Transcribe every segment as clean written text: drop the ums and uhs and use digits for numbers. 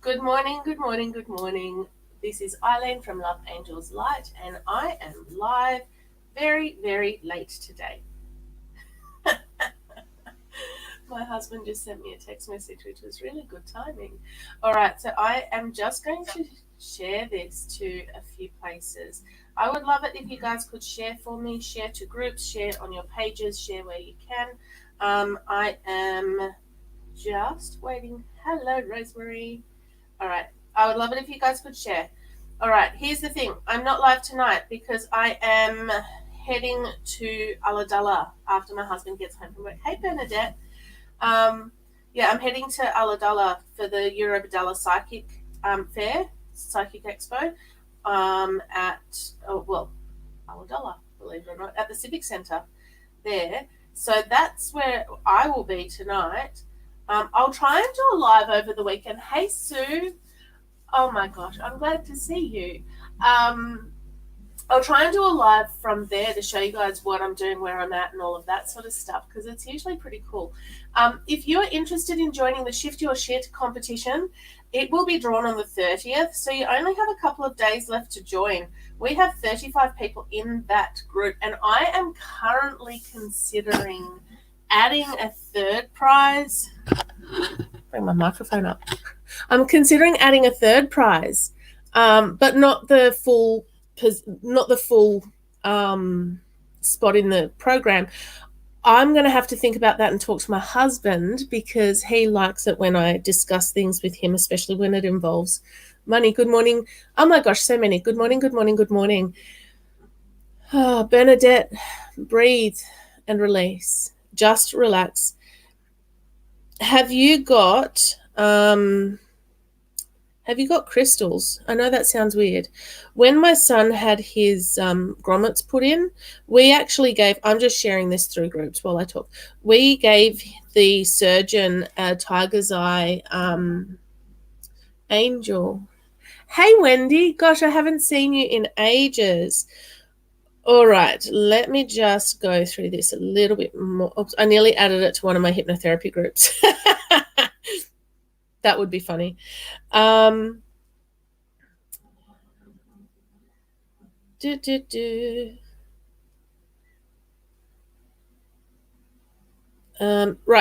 Good morning, good morning, good morning. This is Eileen from Love Angels Light, and I am live very, very late today. My husband just sent me a text message, which was really good timing. All right, so I am just going to share this to a few places. I would love it if you guys could share for me, share to groups, share on your pages, share where you can. I am just waiting. Hello, Rosemary. All right. I would love it if you guys could share. All right. Here's the thing. I'm not live tonight because I am heading to Ulladulla after my husband gets home from work. Hey, Bernadette. Um, yeah, I'm heading to Ulladulla for the Eurobodalla Psychic Fair, Psychic Expo Ulladulla, believe it or not, at the Civic Centre there. So that's where I will be tonight. I'll try and do a live over the weekend. Hey, Sue. Oh my gosh, I'm glad to see you. I'll try and do a live from there to show you guys what I'm doing, where I'm at, and all of that sort of stuff because it's usually pretty cool. If you're interested in joining the Shift Your Shit competition, it will be drawn on the 30th, so you only have a couple of days left to join. We have 35 people in that group, and I am currently considering adding a third prize. Bring my microphone up. I'm considering adding a third prize, but not the full spot in the program. I'm going to have to think about that and talk to my husband because he likes it when I discuss things with him, especially when it involves money. Good morning. Oh my gosh, so many. Good morning, good morning, good morning. Oh, Bernadette, breathe and release. Just relax. Have you got crystals? I know that sounds weird. When my son had his grommets put in, we actually gave, I'm just sharing this through groups while I talk. We gave the surgeon a tiger's eye angel. Hey, Wendy. Gosh, I haven't seen you in ages. All right, let me just go through this a little bit more. Oops, I nearly added it to one of my hypnotherapy groups. That would be funny. Right,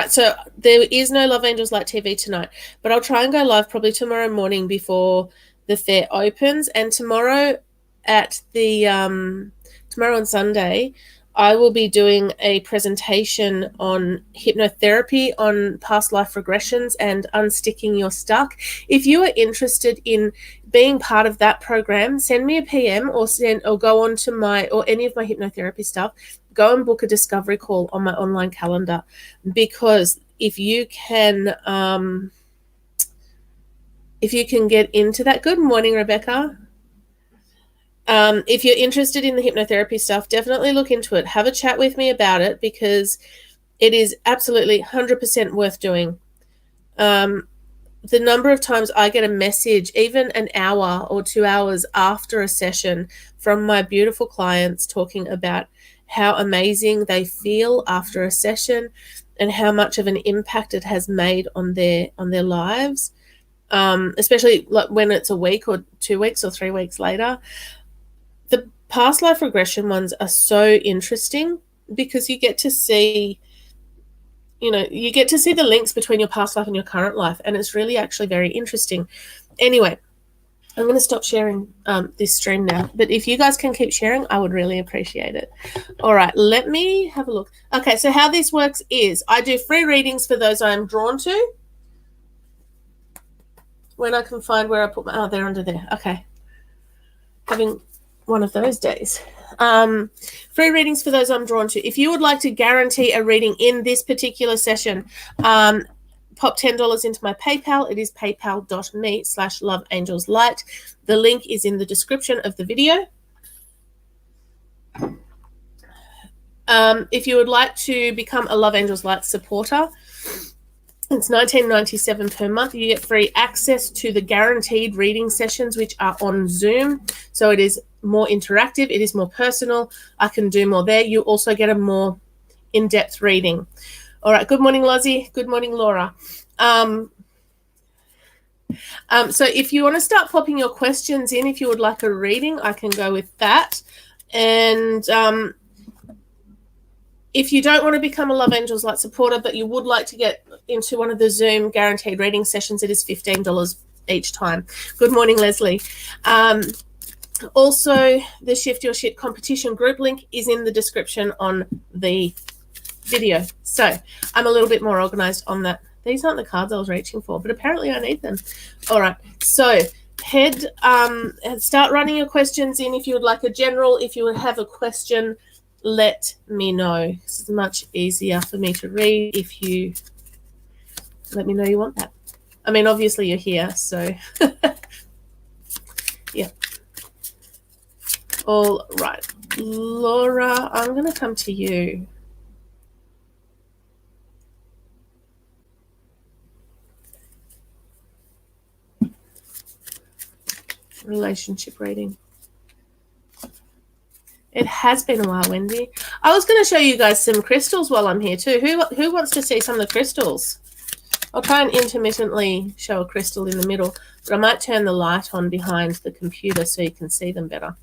so there is no Love Angels Light TV tonight, but I'll try and go live probably tomorrow morning before the fair opens. And tomorrow tomorrow on Sunday, I will be doing a presentation on hypnotherapy, on past life regressions and unsticking your stuck. If you are interested in being part of that program, send me a PM or go on to any of my hypnotherapy stuff. Go and book a discovery call on my online calendar, because if you can get into that. Good morning, Rebecca. If you're interested in the hypnotherapy stuff, definitely look into it. Have a chat with me about it because it is absolutely 100% worth doing. The number of times I get a message, even an hour or 2 hours after a session, from my beautiful clients talking about how amazing they feel after a session and how much of an impact it has made on their lives, especially like when it's a week or 2 weeks or 3 weeks later. The past life regression ones are so interesting because you get to see the links between your past life and your current life, and it's really actually very interesting. Anyway, I'm going to stop sharing this stream now, but if you guys can keep sharing, I would really appreciate it. All right, let me have a look. Okay, so how this works is I do free readings for those I'm drawn to. When I can find where I put they're under there. Okay. Having one of those days. Free readings for those I'm drawn to. If you would like to guarantee a reading in this particular session, pop $10 into my PayPal. It is paypal.me/loveangelslight. The link is in the description of the video. If you would like to become a Love Angels Light supporter, it's $19.97 per month. You get free access to the guaranteed reading sessions, which are on Zoom. So it is more interactive. It is more personal. I can do more there. You also get a more in-depth reading. All right. Good morning, Lozzie. Good morning, Laura. So if you want to start popping your questions in, if you would like a reading, I can go with that. And if you don't want to become a Love Angels Light supporter, but you would like to get into one of the Zoom guaranteed reading sessions, it is $15 each time. Good morning, Leslie. Also, the Shift Your Shit competition group link is in the description on the video. So I'm a little bit more organized on that. These aren't the cards I was reaching for, but apparently I need them. All right. So start running your questions in. If you would like a general, if you would have a question, let me know. It's much easier for me to read if you let me know you want that. I mean, obviously you're here, so yeah. All right. Laura, I'm going to come to you. Relationship reading. It has been a while, Wendy. I was going to show you guys some crystals while I'm here too. Who wants to see some of the crystals? I'll try and intermittently show a crystal in the middle, but I might turn the light on behind the computer so you can see them better.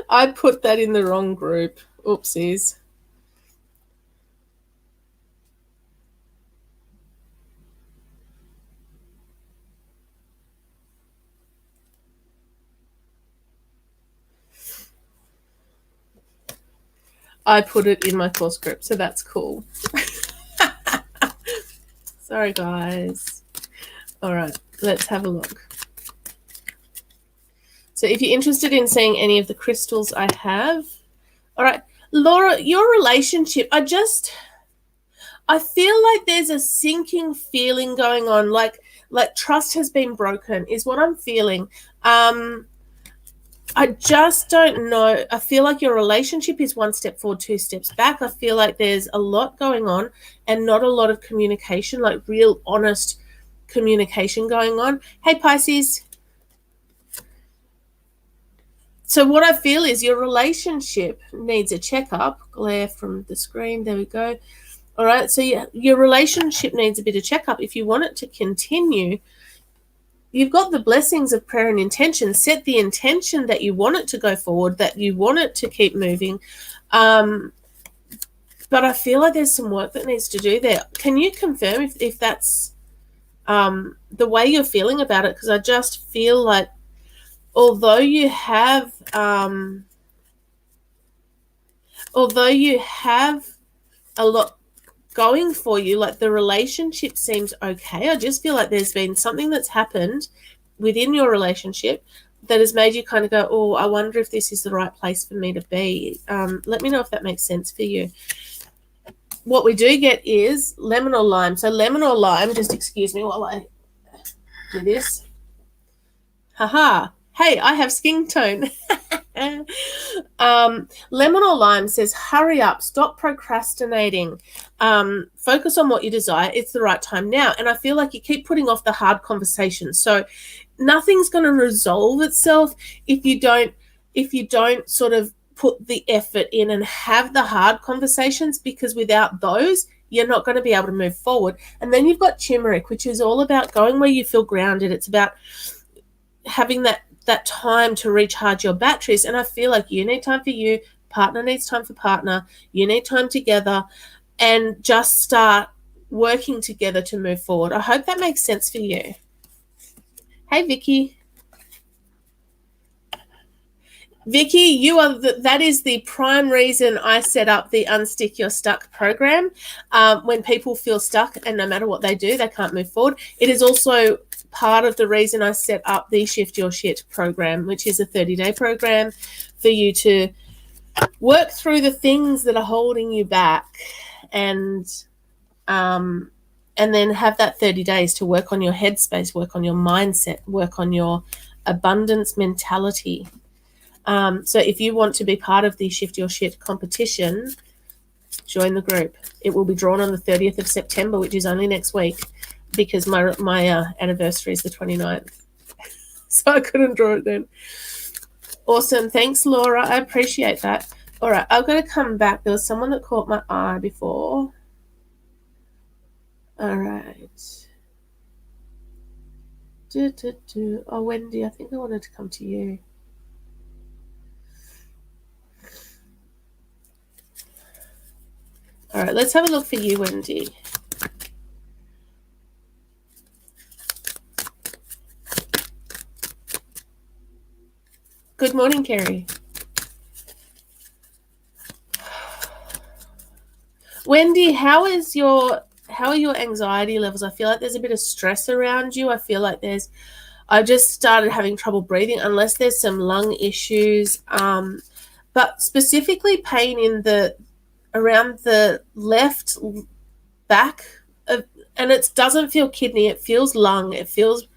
I put that in the wrong group. Oopsies. I put it in my course group, so that's cool. Sorry, guys. All right, let's have a look. So if you're interested in seeing any of the crystals I have, all right, Laura, your relationship, I feel like there's a sinking feeling going on, like trust has been broken is what I'm feeling. I just don't know. I feel like your relationship is one step forward, two steps back. I feel like there's a lot going on and not a lot of communication, like real honest communication going on. Hey, Pisces. So what I feel is your relationship needs a checkup. Glare from the screen. There we go. All right. So your relationship needs a bit of checkup. If you want it to continue, you've got the blessings of prayer and intention. Set the intention that you want it to go forward, that you want it to keep moving. But I feel like there's some work that needs to do there. Can you confirm if that's the way you're feeling about it? Because I just feel like although you have a lot going for you, like the relationship seems okay, I just feel like there's been something that's happened within your relationship that has made you kind of go, oh, I wonder if this is the right place for me to be. Let me know if that makes sense for you. What we do get is lemon or lime. So lemon or lime, just excuse me while I do this. Haha. Hey, I have skin tone. Lemon or lime says, hurry up, stop procrastinating, focus on what you desire. It's the right time now. And I feel like you keep putting off the hard conversations. So nothing's going to resolve itself if you don't sort of put the effort in and have the hard conversations, because without those, you're not going to be able to move forward. And then you've got turmeric, which is all about going where you feel grounded. It's about having that time to recharge your batteries. And I feel like you need time for you, partner needs time for partner, you need time together, and just start working together to move forward. I hope that makes sense for you. Hey, Vicky. Vicky, that is the prime reason I set up the Unstick Your Stuck program. When people feel stuck and no matter what they do, they can't move forward. It is also part of the reason I set up the Shift Your Shit program, which is a 30-day program for you to work through the things that are holding you back, and then have that 30 days to work on your headspace, work on your mindset, work on your abundance mentality. So if you want to be part of the Shift Your Shit competition, join the group. It will be drawn on the 30th of September, which is only next week, because my anniversary is the 29th. So I couldn't draw it then. Awesome. Thanks, Laura. I appreciate that. All right, I've got to come back. There was someone that caught my eye before. All right. Oh, Wendy, I think I wanted to come to you. All right, let's have a look for you, Wendy. Good morning, Kerry. Wendy, how are your anxiety levels? I feel like there's a bit of stress around you. I feel like I just started having trouble breathing, unless there's some lung issues. But specifically pain around the left back and it doesn't feel kidney, it feels lung, it feels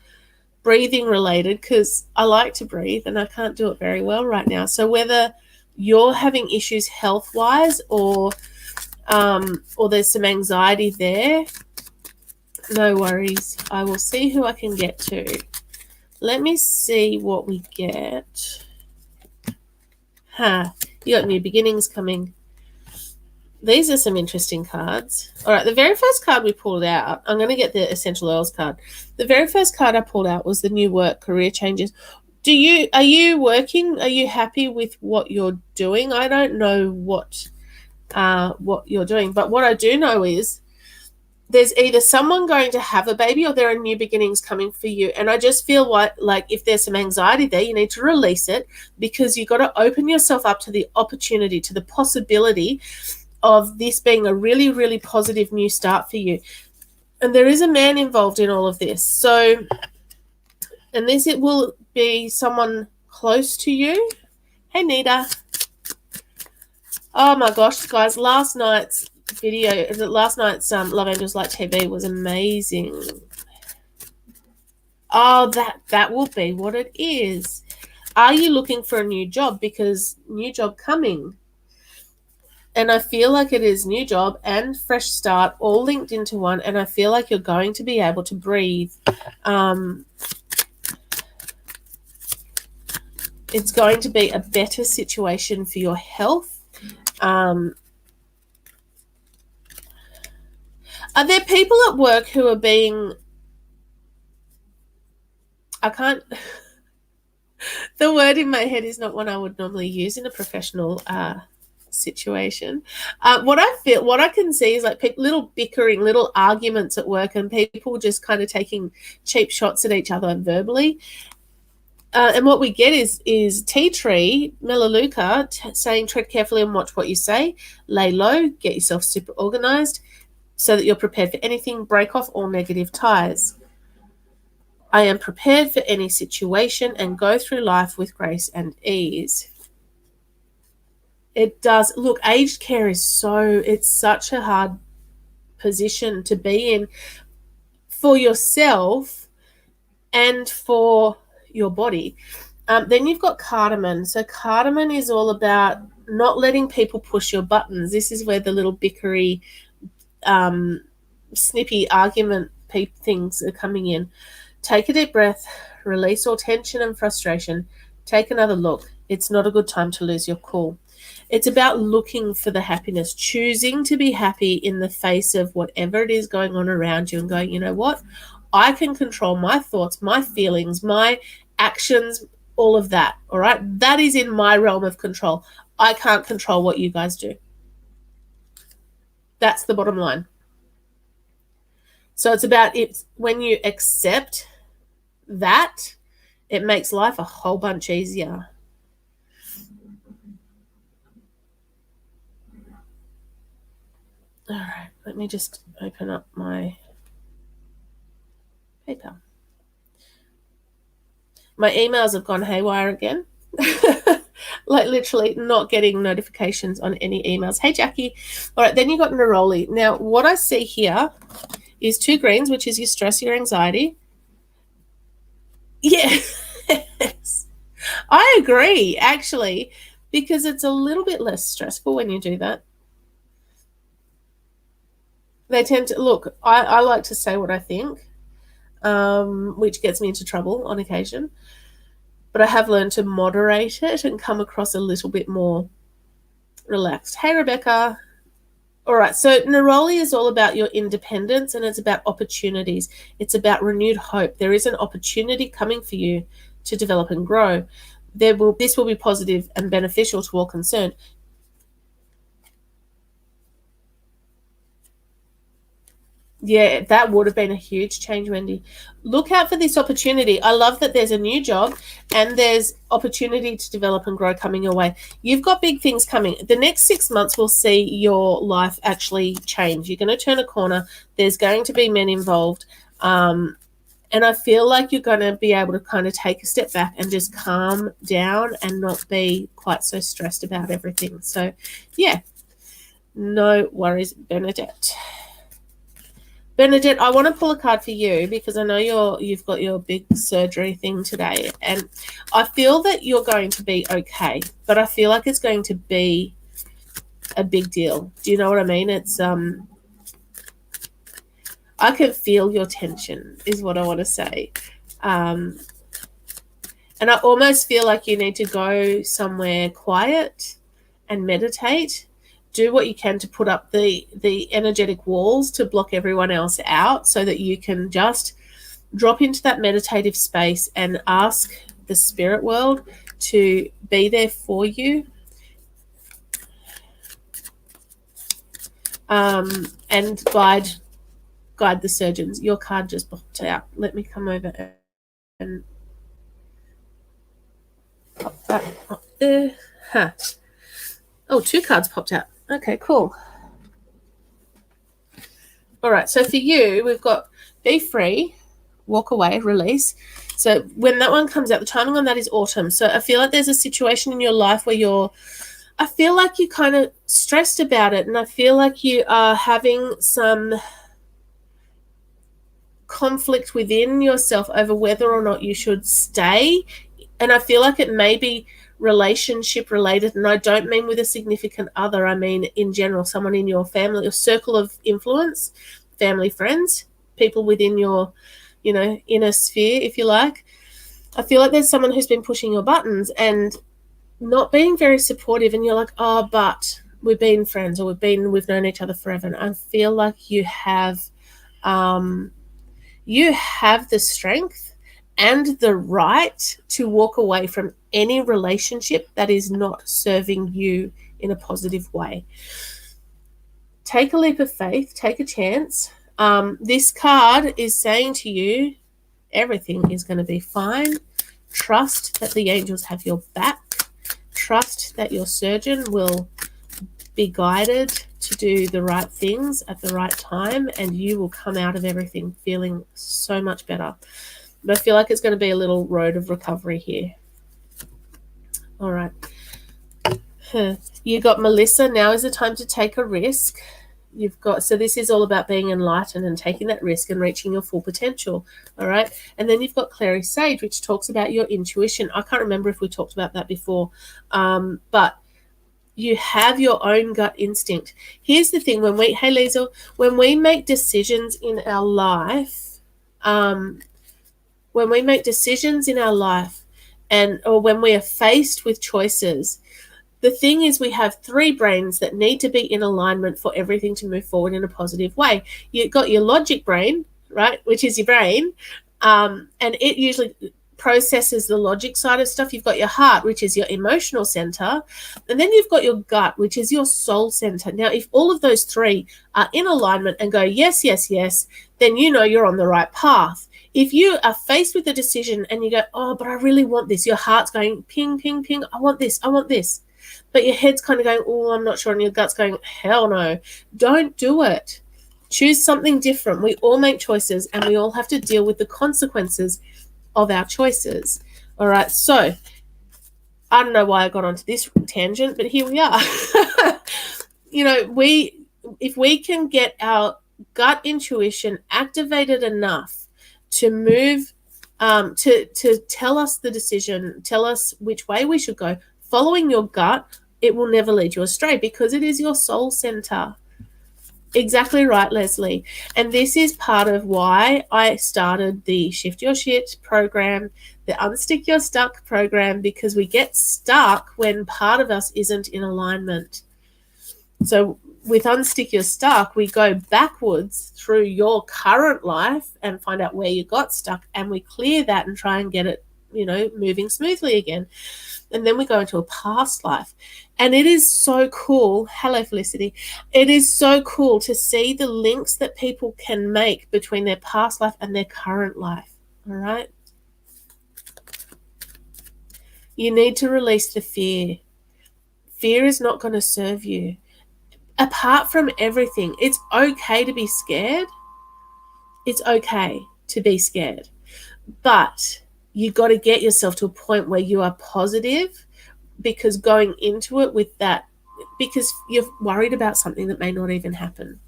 breathing related, because I like to breathe and I can't do it very well right now. So whether you're having issues health wise or there's some anxiety there, no worries. I will see who I can get to. Let me see what we get. You got new beginnings coming. These are some interesting cards. All right, the very first card we pulled out, I'm going to get the Essential Oils card. The very first card I pulled out was the new work, career changes. Are you working? Are you happy with what you're doing? I don't know what you're doing, but what I do know is there's either someone going to have a baby or there are new beginnings coming for you. And I just feel like if there's some anxiety there, you need to release it, because you've got to open yourself up to the opportunity, to the possibility of this being a really, really positive new start for you. And there is a man involved in all of this. So, and it will be someone close to you. Hey, Nita. Oh my gosh, guys, last night's Love Angels Light TV was amazing. Oh, that will be what it is. Are you looking for a new job? Because new job coming. And I feel like it is new job and fresh start all linked into one. And I feel like you're going to be able to breathe. It's going to be a better situation for your health. Are there people at work who are being... I can't... The word in my head is not one I would normally use in a professional situation. What I can see is like little bickering, little arguments at work, and people just kind of taking cheap shots at each other verbally. And what we get is Tea Tree, Melaleuca, saying tread carefully and watch what you say, lay low, get yourself super organized so that you're prepared for anything, break off all negative ties. I am prepared for any situation and go through life with grace and ease. It does. Look, aged care is it's such a hard position to be in for yourself and for your body. Then you've got cardamom. So cardamom is all about not letting people push your buttons. This is where the little bickery, snippy argument things are coming in. Take a deep breath, release all tension and frustration. Take another look. It's not a good time to lose your cool. It's about looking for the happiness, choosing to be happy in the face of whatever it is going on around you and going, you know what? I can control my thoughts, my feelings, my actions, all of that, all right? That is in my realm of control. I can't control what you guys do. That's the bottom line. So it's about when you accept that, it makes life a whole bunch easier. All right, let me just open up my paper. My emails have gone haywire again. Like literally not getting notifications on any emails. Hey, Jackie. All right, then you got Neroli. Now, what I see here is 2 greens, which is your stress, your anxiety. Yes. I agree, actually, because it's a little bit less stressful when you do that. They tend to... Look, I like to say what I think, which gets me into trouble on occasion. but I have learned to moderate it and come across a little bit more relaxed. Hey, Rebecca. All right, so Neroli is all about your independence, and it's about opportunities. It's about renewed hope. There is an opportunity coming for you to develop and grow. This will be positive and beneficial to all concerned. Yeah, that would have been a huge change, Wendy. Look out for this opportunity. I love that there's a new job and there's opportunity to develop and grow coming your way. You've got big things coming. The next 6 months will see your life actually change. You're going to turn a corner. There's going to be men involved. And I feel like you're going to be able to kind of take a step back and just calm down and not be quite so stressed about everything. So, yeah, no worries, Bernadette. Bernadette, I want to pull a card for you because I know you've got your big surgery thing today, and I feel that you're going to be okay, but I feel like it's going to be a big deal. Do you know what I mean? It's I can feel your tension is what I want to say. And I almost feel like you need to go somewhere quiet and meditate. Do what you can to put up the energetic walls to block everyone else out so that you can just drop into that meditative space and ask the spirit world to be there for you. And guide the surgeons. Your card just popped out. Let me come over and pop that up there. Huh. Oh, 2 cards popped out. Okay, cool. All right, so for you, we've got be free, walk away, release. So when that one comes out, the timing on that is autumn. So I feel like there's a situation in your life where I feel like you're kind of stressed about it, and I feel like you are having some conflict within yourself over whether or not you should stay. And I feel like it may be relationship related, and I don't mean with a significant other. I mean in general, someone in your family or circle of influence, family, friends, people within your, inner sphere, if you like. I feel like there's someone who's been pushing your buttons and not being very supportive, and you're like, oh, but we've been friends, or we've known each other forever. And I feel like you have the strength and the right to walk away from any relationship that is not serving you in a positive way. Take a leap of faith, take a chance. This card is saying to you, everything is going to be fine. Trust that the angels have your back. Trust that your surgeon will be guided to do the right things at the right time, and you will come out of everything feeling so much better. But I feel like it's going to be a little road of recovery here. All right. You got Melissa. Now is the time to take a risk. So this is all about being enlightened and taking that risk and reaching your full potential. All right. And then you've got Clary Sage, which talks about your intuition. I can't remember if we talked about that before, but you have your own gut instinct. Here's the thing. When we make decisions in our life, or when we are faced with choices, the thing is we have 3 brains that need to be in alignment for everything to move forward in a positive way. You've got your logic brain, right, which is your brain, and it usually processes the logic side of stuff. You've got your heart, which is your emotional center, and then you've got your gut, which is your soul center. Now, if all of those 3 are in alignment and go, yes, yes, yes, then you know you're on the right path. If you are faced with a decision and you go, oh, but I really want this, your heart's going ping, ping, ping, I want this. But your head's kind of going, oh, I'm not sure, and your gut's going, hell no, don't do it. Choose something different. We all make choices, and we all have to deal with the consequences of our choices. All right, so I don't know why I got onto this tangent, but here we are. If we can get our gut intuition activated enough to move, to tell us the decision, tell us which way we should go, following your gut, it will never lead you astray because it is your soul center. Exactly right, Leslie. And this is part of why I started the Shift Your Shit program, the Unstick Your Stuck program, because we get stuck when part of us isn't in alignment. So with Unstick Your Stuck, we go backwards through your current life and find out where you got stuck, and we clear that and try and get it, moving smoothly again. And then we go into a past life. And it is so cool. Hello, Felicity. It is so cool to see the links that people can make between their past life and their current life. All right. You need to release the fear. Fear is not going to serve you. Apart from everything, it's okay to be scared. It's okay to be scared. But you got to get yourself to a point where you are positive, because going into it with that, because you're worried about something that may not even happen.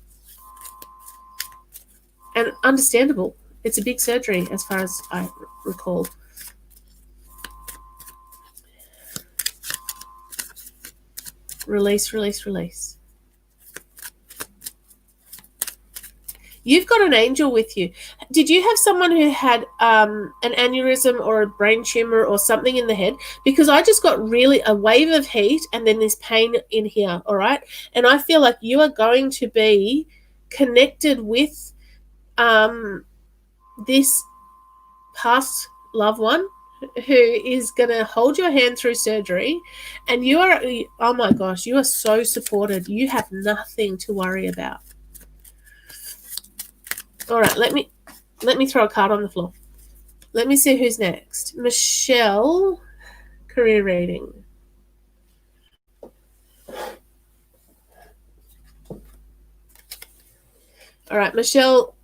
And understandable. It's a big surgery as far as I recall. Release, release, release. You've got an angel with you. Did you have someone who had an aneurysm or a brain tumor or something in the head? Because I just got really a wave of heat and then this pain in here, all right? And I feel like you are going to be connected with this past loved one who is going to hold your hand through surgery. And you are, oh my gosh, you are so supported. You have nothing to worry about. All right, let me throw a card on the floor. Let me see who's next. Michelle, career reading. All right, Michelle.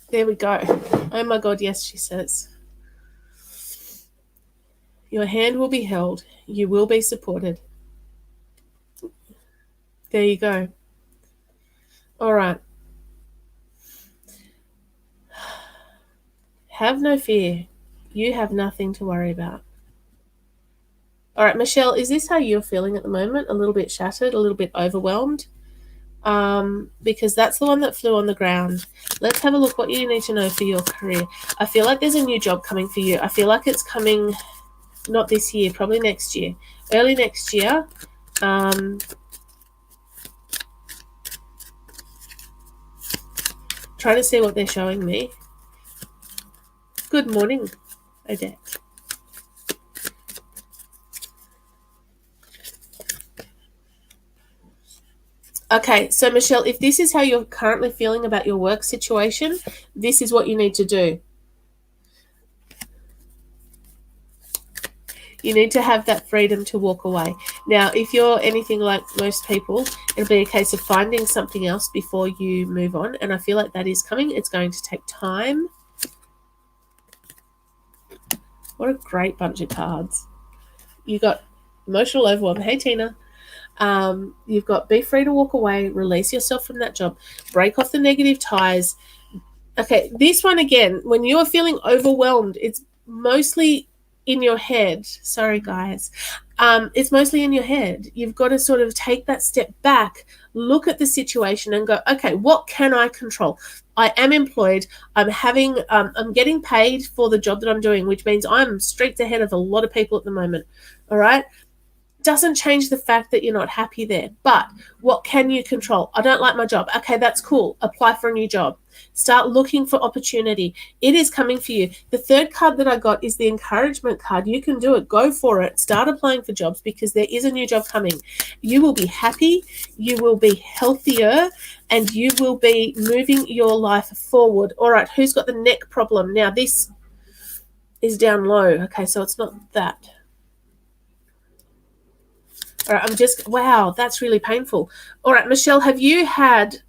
There we go. Oh my God, yes, she says. Your hand will be held. You will be supported. There you go. All right. Have no fear. You have nothing to worry about. All right, Michelle, is this how you're feeling at the moment? A little bit shattered, a little bit overwhelmed? Because that's the one that flew on the ground. Let's have a look what you need to know for your career. I feel like there's a new job coming for you. I feel like it's coming not this year, probably next year. Early next year. Trying to see what they're showing me. Good morning, Odette. Okay, so Michelle, if this is how you're currently feeling about your work situation, this is what you need to do. You need to have that freedom to walk away. Now, if you're anything like most people, it'll be a case of finding something else before you move on. And I feel like that is coming. It's going to take time. What a great bunch of cards. You got emotional overwhelm. Hey, Tina. You've got be free to walk away, release yourself from that job, break off the negative ties. Okay, this one again, when you are feeling overwhelmed, it's mostly in your head. Sorry, guys. It's mostly in your head. You've got to sort of take that step back, look at the situation and go, okay, what can I control? I am employed. I'm getting paid for the job that I'm doing, which means I'm streets ahead of a lot of people at the moment. All right. Doesn't change the fact that you're not happy there. But what can you control? I don't like my job. Okay, that's cool. Apply for a new job. Start looking for opportunity. It is coming for you. The third card that I got is the encouragement card. You can do it. Go for it. Start applying for jobs because there is a new job coming. You will be happy. You will be healthier and you will be moving your life forward. All right, who's got the neck problem? Now, this is down low. Okay, so it's not that. All right, wow, that's really painful. All right, Michelle, have you had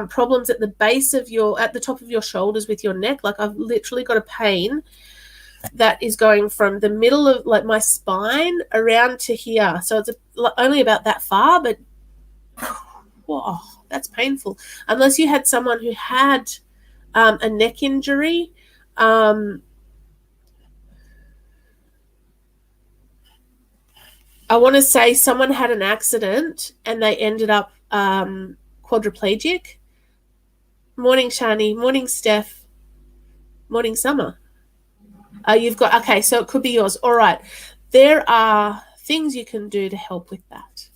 problems at the base of at the top of your shoulders with your neck? Like I've literally got a pain that is going from the middle of like my spine around to here. So it's only about that far, but whoa, that's painful. Unless you had someone who had a neck injury, I want to say someone had an accident and they ended up quadriplegic. Morning, Shani. Morning, Steph. Morning, Summer. You've got, okay, so it could be yours. All right. There are things you can do to help with that.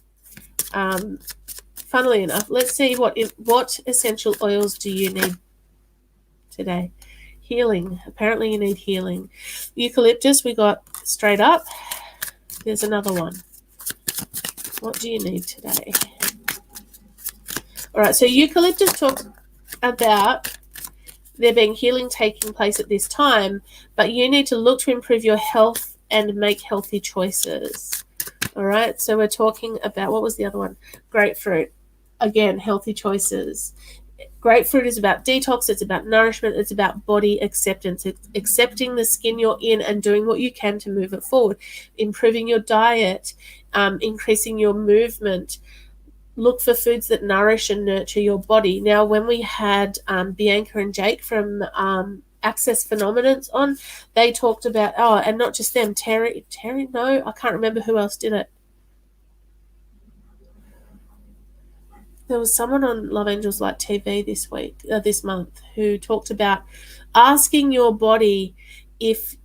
Funnily enough, let's see what essential oils do you need today. Healing. Apparently you need healing. Eucalyptus, we got straight up. There's another one. What do you need today? All right, so eucalyptus talks about there being healing taking place at this time, but you need to look to improve your health and make healthy choices. All right, so we're talking about, what was the other one? Grapefruit. Again, healthy choices. Grapefruit is about detox, it's about nourishment, it's about body acceptance. It's accepting the skin you're in and doing what you can to move it forward. Improving your diet, increasing your movement. Look for foods that nourish and nurture your body. Now, when we had Bianca and Jake from Access Phenomenons on, they talked about, and not just them, Terry, no, I can't remember who else did it. There was someone on Love Angels Light TV this month, who talked about asking your body if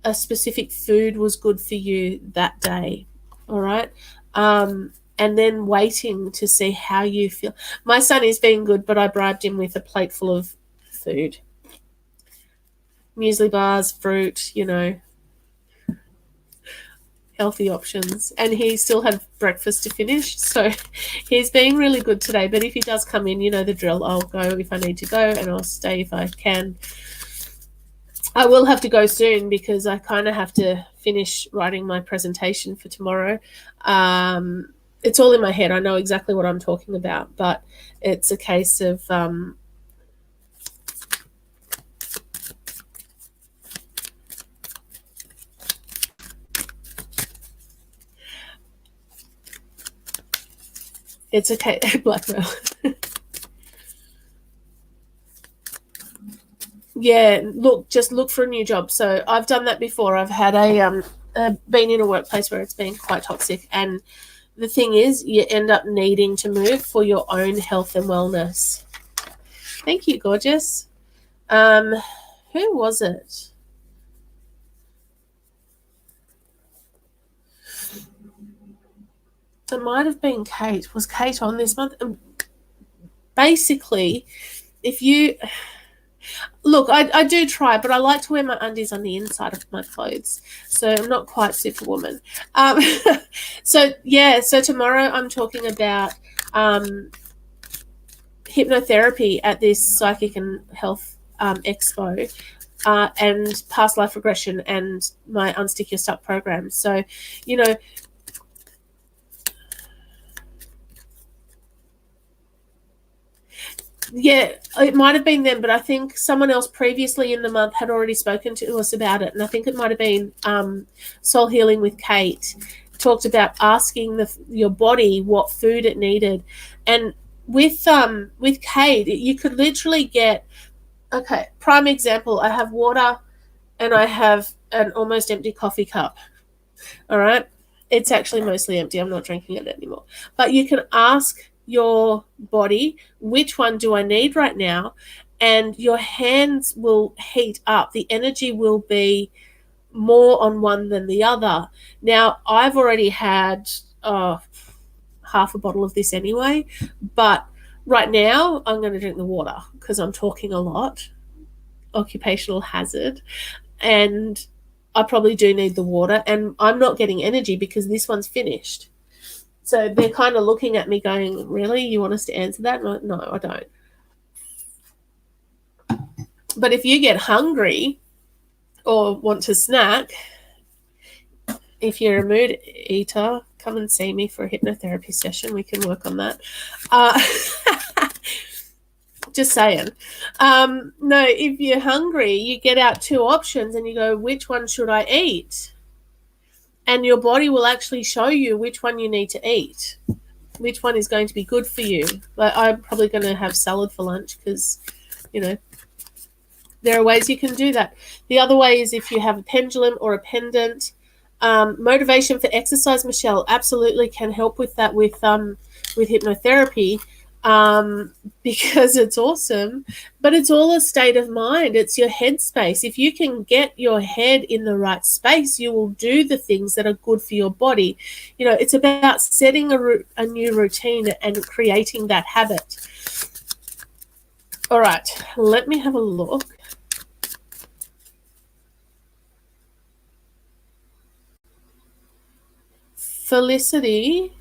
a specific food was good for you that day. All right. And then waiting to see how you feel. My son is being good, but I bribed him with a plate full of food. Muesli bars, fruit, healthy options. And he still had breakfast to finish, so he's being really good today. But if he does come in, you know the drill. I'll go if I need to go, and I'll stay if I can. I will have to go soon because I kind of have to finish writing my presentation for tomorrow. It's all in my head. I know exactly what I'm talking about, but it's a case of it's okay. Blackmail. Yeah, just look for a new job. So I've done that before. I've had been in a workplace where it's been quite toxic, and the thing is, you end up needing to move for your own health and wellness. Thank you, gorgeous. Who was it? It might have been Kate. Was Kate on this month? Basically, if you... Look, I do try, but I like to wear my undies on the inside of my clothes, so I'm not quite Superwoman. So tomorrow I'm talking about hypnotherapy at this Psychic and Health Expo, and past life regression and my Unstick Your Stuck program. So, yeah, it might have been them, but I think someone else previously in the month had already spoken to us about it, and I think it might have been Soul Healing with Kate. Talked about asking your body what food it needed, and with Kate, you could literally get, prime example. I have water, and I have an almost empty coffee cup. All right, it's actually mostly empty. I'm not drinking it anymore, but you can ask your body, which one do I need right now? And your hands will heat up. The energy will be more on one than the other. Now, I've already had half a bottle of this anyway, but right now I'm going to drink the water because I'm talking a lot. Occupational hazard. And I probably do need the water, and I'm not getting energy because this one's finished. So they're kind of looking at me going, really? You want us to answer that? No, I don't. But if you get hungry or want to snack, if you're a mood eater, come and see me for a hypnotherapy session. We can work on that. Just saying. No, if you're hungry, you get out two options and you go, which one should I eat? And your body will actually show you which one you need to eat, which one is going to be good for you. Like, I'm probably going to have salad for lunch because, there are ways you can do that. The other way is if you have a pendulum or a pendant. Motivation for exercise, Michelle, absolutely can help with that with hypnotherapy. because it's awesome, but it's all a state of mind. It's your headspace. If you can get your head in the right space, you will do the things that are good for your body. You know, it's about setting a new routine and creating that habit. All right, let me have a look. Felicity.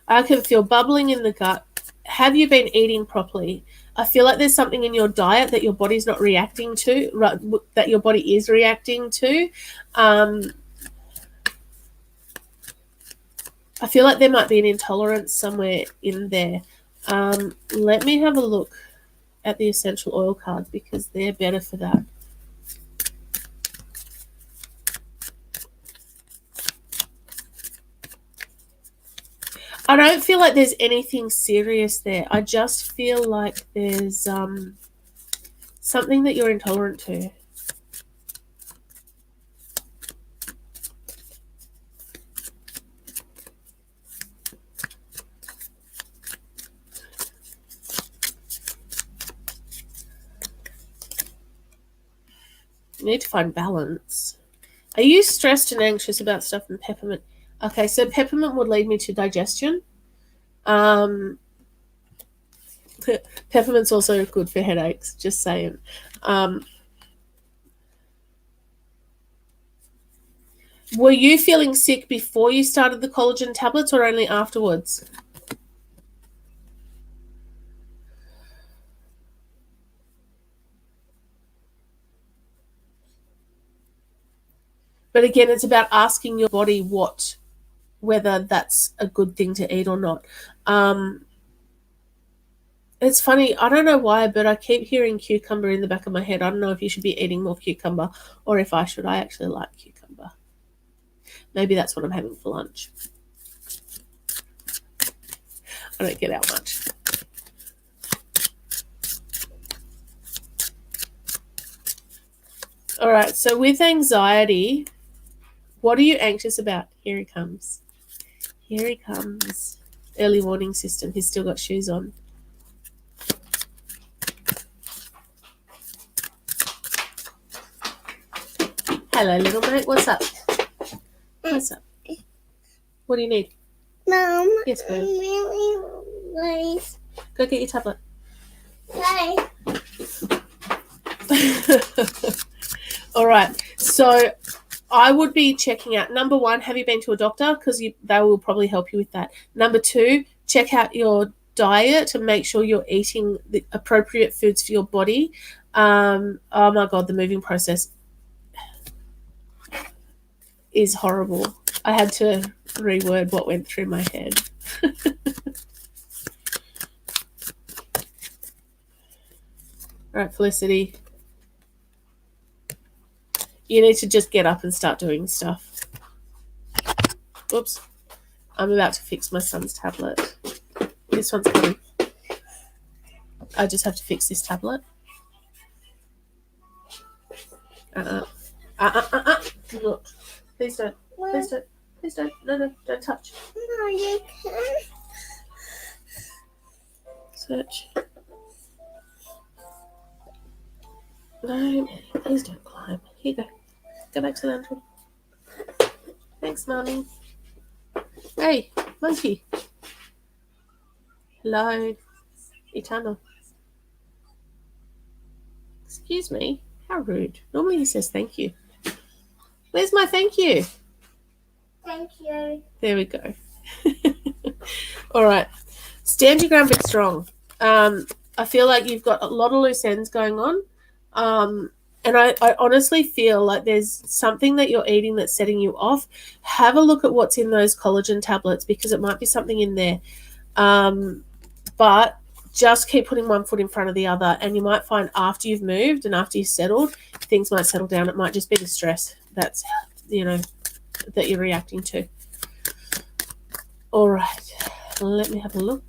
I can feel bubbling in the gut. Have you been eating properly? I feel like there's something in your diet that your body's not reacting to, that your body is reacting to. I feel like there might be an intolerance somewhere in there. Let me have a look at the essential oil cards because they're better for that. I don't feel like there's anything serious there. I just feel like there's something that you're intolerant to. You need to find balance. Are you stressed and anxious about stuff in peppermint? Okay, so peppermint would lead me to digestion. Peppermint's also good for headaches, just saying. Were you feeling sick before you started the collagen tablets or only afterwards? But again, it's about asking your body whether that's a good thing to eat or not. It's funny, I don't know why, but I keep hearing cucumber in the back of my head. I don't know if you should be eating more cucumber or if I should. I actually like cucumber. Maybe that's what I'm having for lunch. I don't get out much. All right, so with anxiety, what are you anxious about? Here he comes. Here he comes. Early warning system. He's still got shoes on. Hello, little mate. What's up? What's up? What do you need? Mom. Yes, babe. Please. Go get your tablet. Hey. All right. So I would be checking out, number one, have you been to a doctor? Because they will probably help you with that. Number two, check out your diet and make sure you're eating the appropriate foods for your body. Oh my God, the moving process is horrible. I had to reword what went through my head. All right, Felicity. You need to just get up and start doing stuff. Oops. I'm about to fix my son's tablet. This one's coming. I just have to fix this tablet. Look. Please don't. Please don't. Please don't. No, don't touch. No, you can. Search. No, please don't climb. Here you go. Go back to the landroom. Thanks, Mommy. Hey, monkey. Hello. Eternal. Excuse me. How rude. Normally he says thank you. Where's my thank you? Thank you. There we go. All right. Stand your ground, but strong. I feel like you've got a lot of loose ends going on. And I honestly feel like there's something that you're eating that's setting you off. Have a look at what's in those collagen tablets because it might be something in there. But just keep putting one foot in front of the other, and you might find after you've moved and after you've settled, things might settle down. It might just be the stress that's, that you're reacting to. All right. Let me have a look.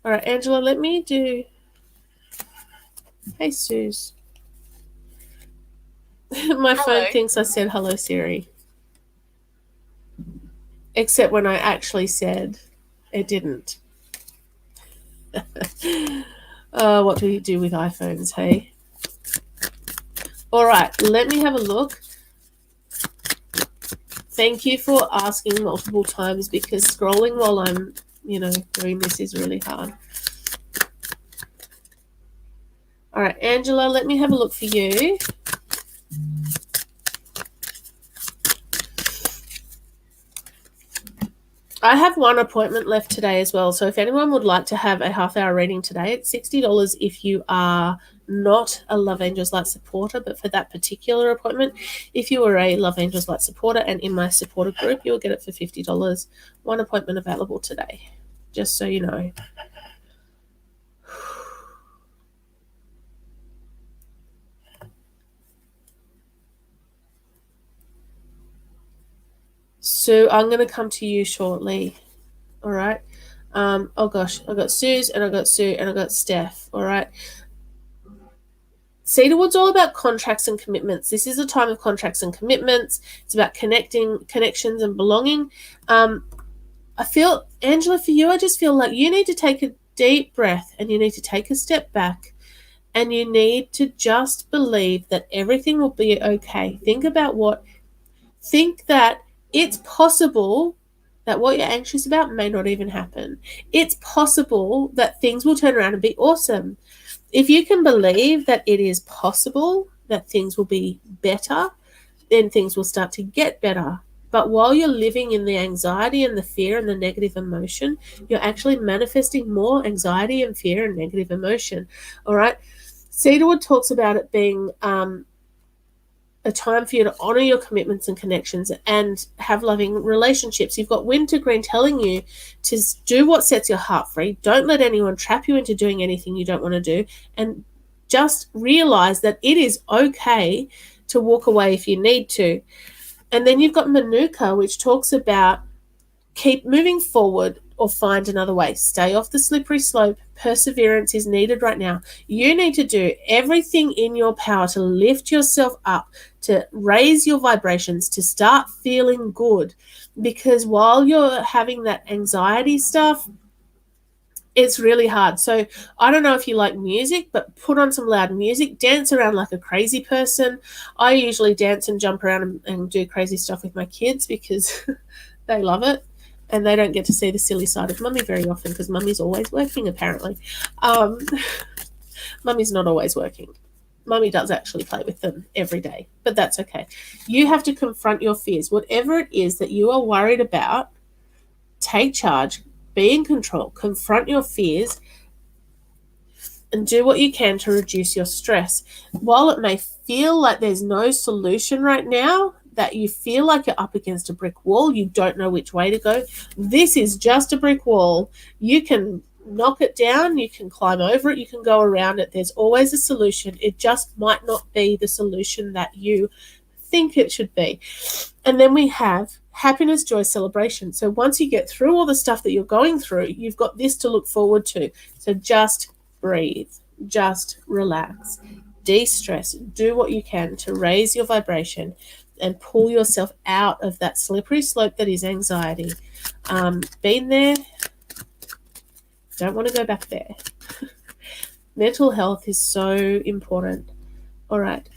All right, Angela, let me do... Hey, Suze. My phone Hello. thinks I said hello, Siri. Except when I actually said it didn't. What do you do with iPhones, hey? All right, let me have a look. Thank you for asking multiple times because scrolling while I'm, doing this is really hard. All right, Angela, let me have a look for you. I have one appointment left today as well. So if anyone would like to have a half-hour reading today, it's $60 if you are not a Love Angels Light supporter, but for that particular appointment, if you are a Love Angels Light supporter and in my supporter group, you'll get it for $50. One appointment available today, just so you know. Sue, I'm going to come to you shortly. All right. Oh gosh, I got Suze and I got Sue and I got Steph. All right. Cedarwood's all about contracts and commitments. This is a time of contracts and commitments. It's about connections and belonging. I feel, Angela, for you, I just feel like you need to take a deep breath and you need to take a step back and you need to just believe that everything will be okay. Think that it's possible that what you're anxious about may not even happen. It's possible that things will turn around and be awesome. If you can believe that it is possible that things will be better, then things will start to get better. But while you're living in the anxiety and the fear and the negative emotion, you're actually manifesting more anxiety and fear and negative emotion. All right. Cedarwood talks about it being a time for you to honor your commitments and connections and have loving relationships. You've got Wintergreen telling you to do what sets your heart free. Don't let anyone trap you into doing anything you don't want to do. And just realize that it is okay to walk away if you need to. And then you've got Manuka, which talks about keep moving forward or find another way. Stay off the slippery slope. Perseverance is needed right now. You need to do everything in your power to lift yourself up, to raise your vibrations, to start feeling good. Because while you're having that anxiety stuff, it's really hard. So I don't know if you like music, but put on some loud music, dance around like a crazy person. I usually dance and jump around and do crazy stuff with my kids because they love it. And they don't get to see the silly side of mummy very often because mummy's always working, apparently. Mummy's not always working. Mummy does actually play with them every day, but that's okay. You have to confront your fears. Whatever it is that you are worried about, take charge, be in control, confront your fears, and do what you can to reduce your stress. While it may feel like there's no solution right now, that you feel like you're up against a brick wall, you don't know which way to go, this is just a brick wall. You can knock it down, you can climb over it, you can go around it. There's always a solution. It just might not be the solution that you think it should be. And then we have happiness, joy, celebration. So once you get through all the stuff that you're going through, you've got this to look forward to. So just breathe, just relax, de-stress, do what you can to raise your vibration and pull yourself out of that slippery slope that is anxiety. Been there, don't want to go back there. Mental health is so important. All right.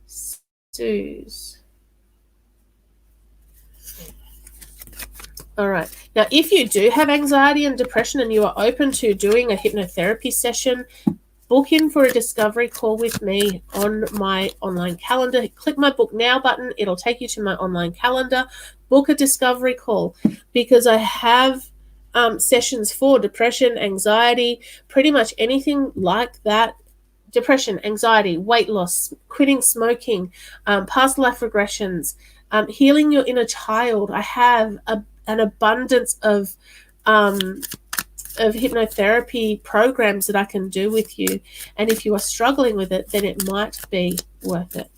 Suze. All right. Now, if you do have anxiety and depression and you are open to doing a hypnotherapy session, book in for a discovery call with me on my online calendar. Click my book now button. It'll take you to my online calendar. Book a discovery call because I have sessions for depression, anxiety, pretty much anything like that. Depression, anxiety, weight loss, quitting smoking, past life regressions, healing your inner child. I have an abundance of hypnotherapy programs that I can do with you. And if you are struggling with it, then it might be worth it.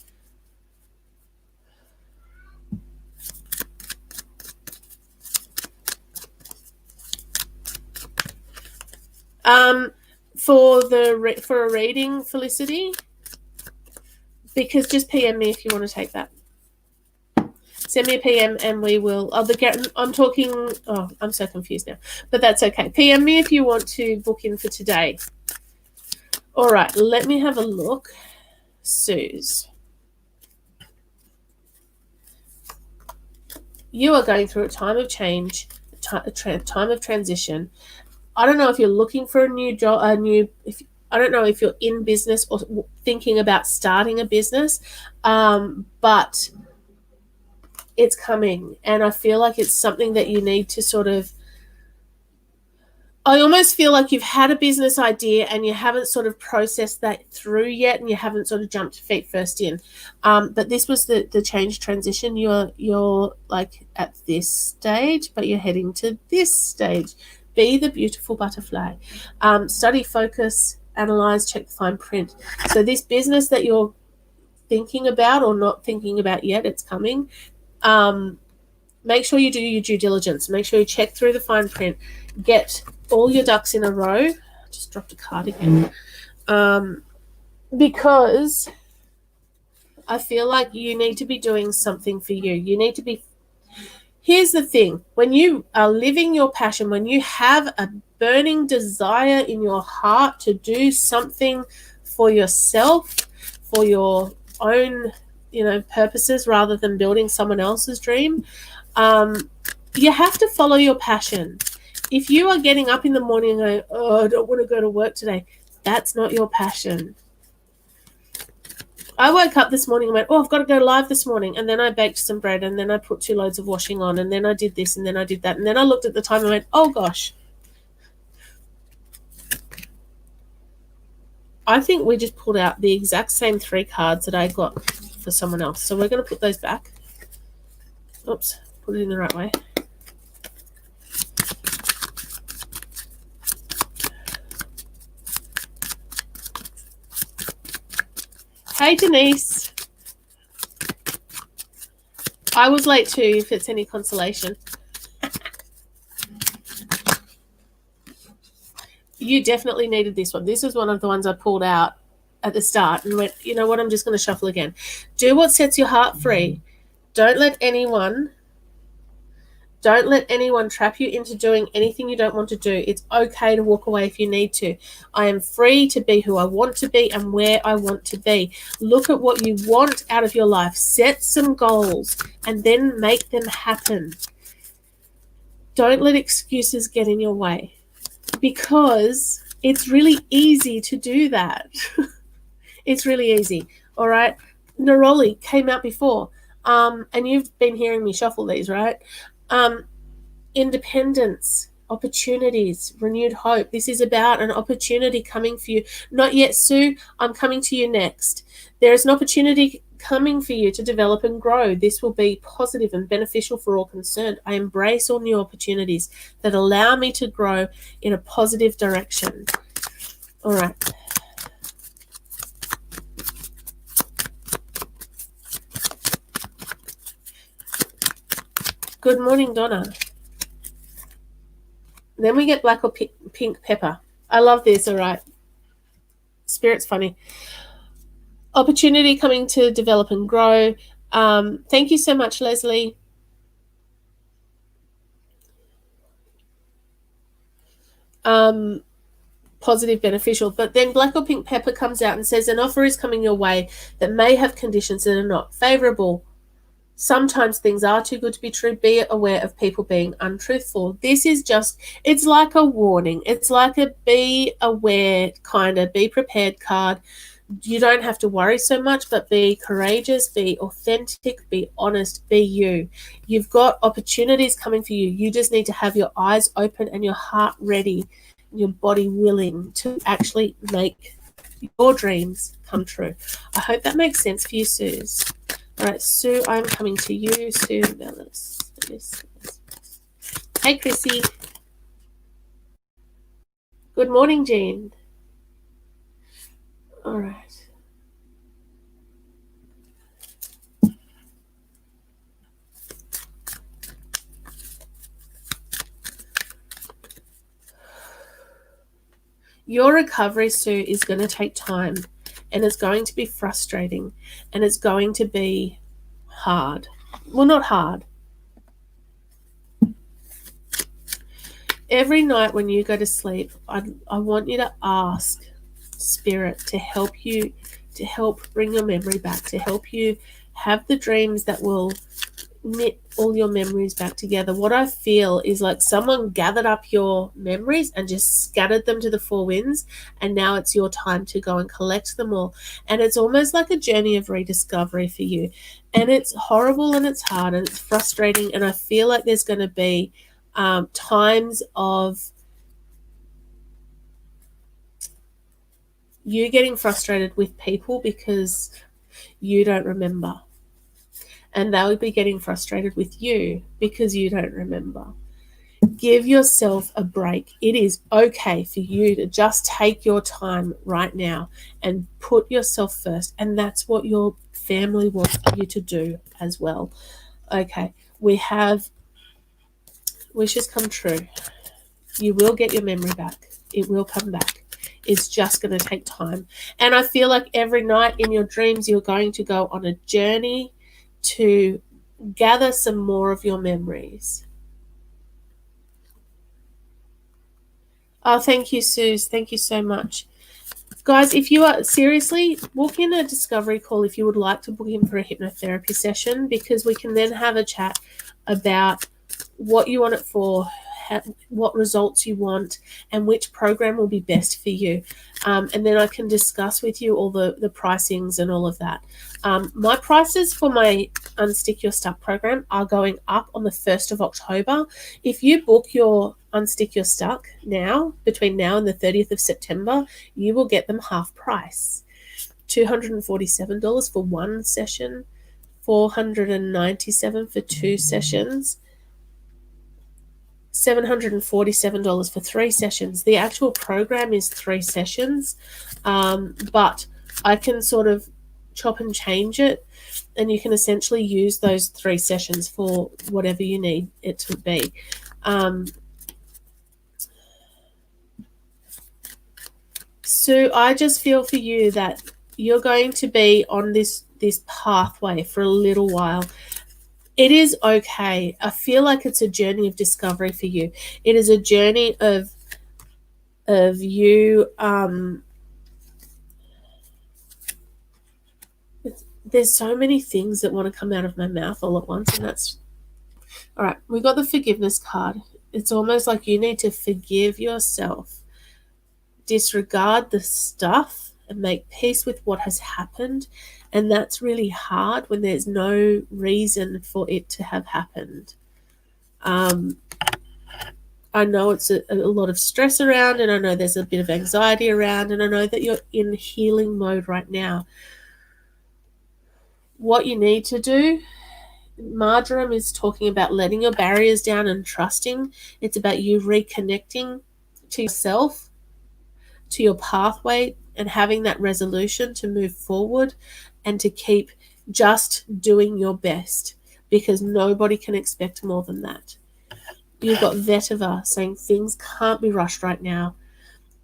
For a reading, Felicity, because just PM me if you want to take that. Send me a PM and we will. I'm talking. Oh, I'm so confused now, but that's okay. PM me if you want to book in for today. All right, let me have a look. Suze, you are going through a time of change, a time of transition. I don't know if you're looking for a new job, I don't know if you're in business or thinking about starting a business, but it's coming, and I feel like it's something that you need to sort of. I almost feel like you've had a business idea and you haven't sort of processed that through yet, and you haven't sort of jumped feet first in. But this was the change transition. You're like at this stage, but you're heading to this stage. Be the beautiful butterfly. Study, focus, analyze, check the fine print. So this business that you're thinking about or not thinking about yet, it's coming. Make sure you do your due diligence. Make sure you check through the fine print. Get all your ducks in a row. Just dropped a card again. Because I feel like you need to be doing something for you. You need to be. Here's the thing. When you are living your passion, when you have a burning desire in your heart to do something for yourself, for your own, purposes rather than building someone else's dream, you have to follow your passion. If you are getting up in the morning and going, oh, I don't want to go to work today, that's not your passion. I woke up this morning and went, oh, I've got to go live this morning. And then I baked some bread, and then I put 2 loads of washing on, and then I did this, and then I did that. And then I looked at the time and went, oh, gosh. I think we just pulled out the exact same 3 cards that I got for someone else. So we're going to put those back. Oops, put it in the right way. Hey, Denise. I was late too, if it's any consolation. You definitely needed this one. This is one of the ones I pulled out at the start and went, you know what, I'm just going to shuffle again. Do what sets your heart free. Don't let anyone trap you into doing anything you don't want to do. It's okay to walk away if you need to. I am free to be who I want to be and where I want to be. Look at what you want out of your life. Set some goals and then make them happen. Don't let excuses get in your way, because it's really easy to do that. It's really easy. All right. Neroli came out before. And you've been hearing me shuffle these, right? Independence, opportunities, renewed hope. This is about an opportunity coming for you. Not yet, Sue. I'm coming to you next. There is an opportunity coming for you to develop and grow. This will be positive and beneficial for all concerned. I embrace all new opportunities that allow me to grow in a positive direction. All right. Good morning, Donna. Then we get black or pink pepper. I love this, all right. Spirit's funny. Opportunity coming to develop and grow. Thank you so much, Leslie. Positive, beneficial. But then black or pink pepper comes out and says an offer is coming your way that may have conditions that are not favorable. Sometimes things are too good to be true. Be aware of people being untruthful. This is just, it's like a warning. It's like a be aware kind of be prepared card. You don't have to worry so much, but be courageous, be authentic, be honest, be you. You've got opportunities coming for you. You just need to have your eyes open and your heart ready, your body willing to actually make your dreams come true. I hope that makes sense for you, Suze. All right, Sue, I'm coming to you. Sue Bellis. Hey, Chrissy. Good morning, Jean. All right. Your recovery, Sue, is going to take time. and it's going to be frustrating, and it's going to be hard. Well, not hard. Every night when you go to sleep, I want you to ask Spirit to help bring your memory back, to help you have the dreams that will knit all your memories back together. What I feel is like someone gathered up your memories and just scattered them to the four winds, and now it's your time to go and collect them all. And it's almost like a journey of rediscovery for you. And it's horrible, and it's hard, and it's frustrating, and I feel like there's going to be times of you getting frustrated with people because you don't remember, and they'll be getting frustrated with you because you don't remember. Give yourself a break. It is okay for you to just take your time right now and put yourself first, and that's what your family wants you to do as well. Okay, we have wishes come true. You will get your memory back. It will come back. It's just going to take time. And I feel like every night in your dreams, you're going to go on a journey to gather some more of your memories. Oh, thank you, Suze. Thank you so much. Guys, if you are seriously, book in a discovery call if you would like to book in for a hypnotherapy session, because we can then have a chat about what you want it for, what results you want, and which program will be best for you. And then I can discuss with you all the pricings and all of that. My prices for my Unstick Your Stuck program are going up on the 1st of October. If you book your Unstick Your Stuck now, between now and the 30th of September, you will get them half price. $247 for one session, $497 for two sessions, $747 for three sessions. The actual program is 3 sessions, but I can sort of chop and change it, and you can essentially use those 3 sessions for whatever you need it to be. So I just feel for you that you're going to be on this pathway for a little while. It is okay. I feel like it's a journey of discovery for you. It is a journey of you. There's so many things that want to come out of my mouth all at once, and that's all right. We got the forgiveness card. It's almost like you need to forgive yourself, disregard the stuff, and make peace with what has happened. And that's really hard when there's no reason for it to have happened. I know it's a lot of stress around, and I know there's a bit of anxiety around, and I know that you're in healing mode right now. What you need to do, Marjoram is talking about letting your barriers down and trusting. It's about you reconnecting to yourself, to your pathway, and having that resolution to move forward and to keep just doing your best, because nobody can expect more than that. You've got Vetiva saying things can't be rushed right now.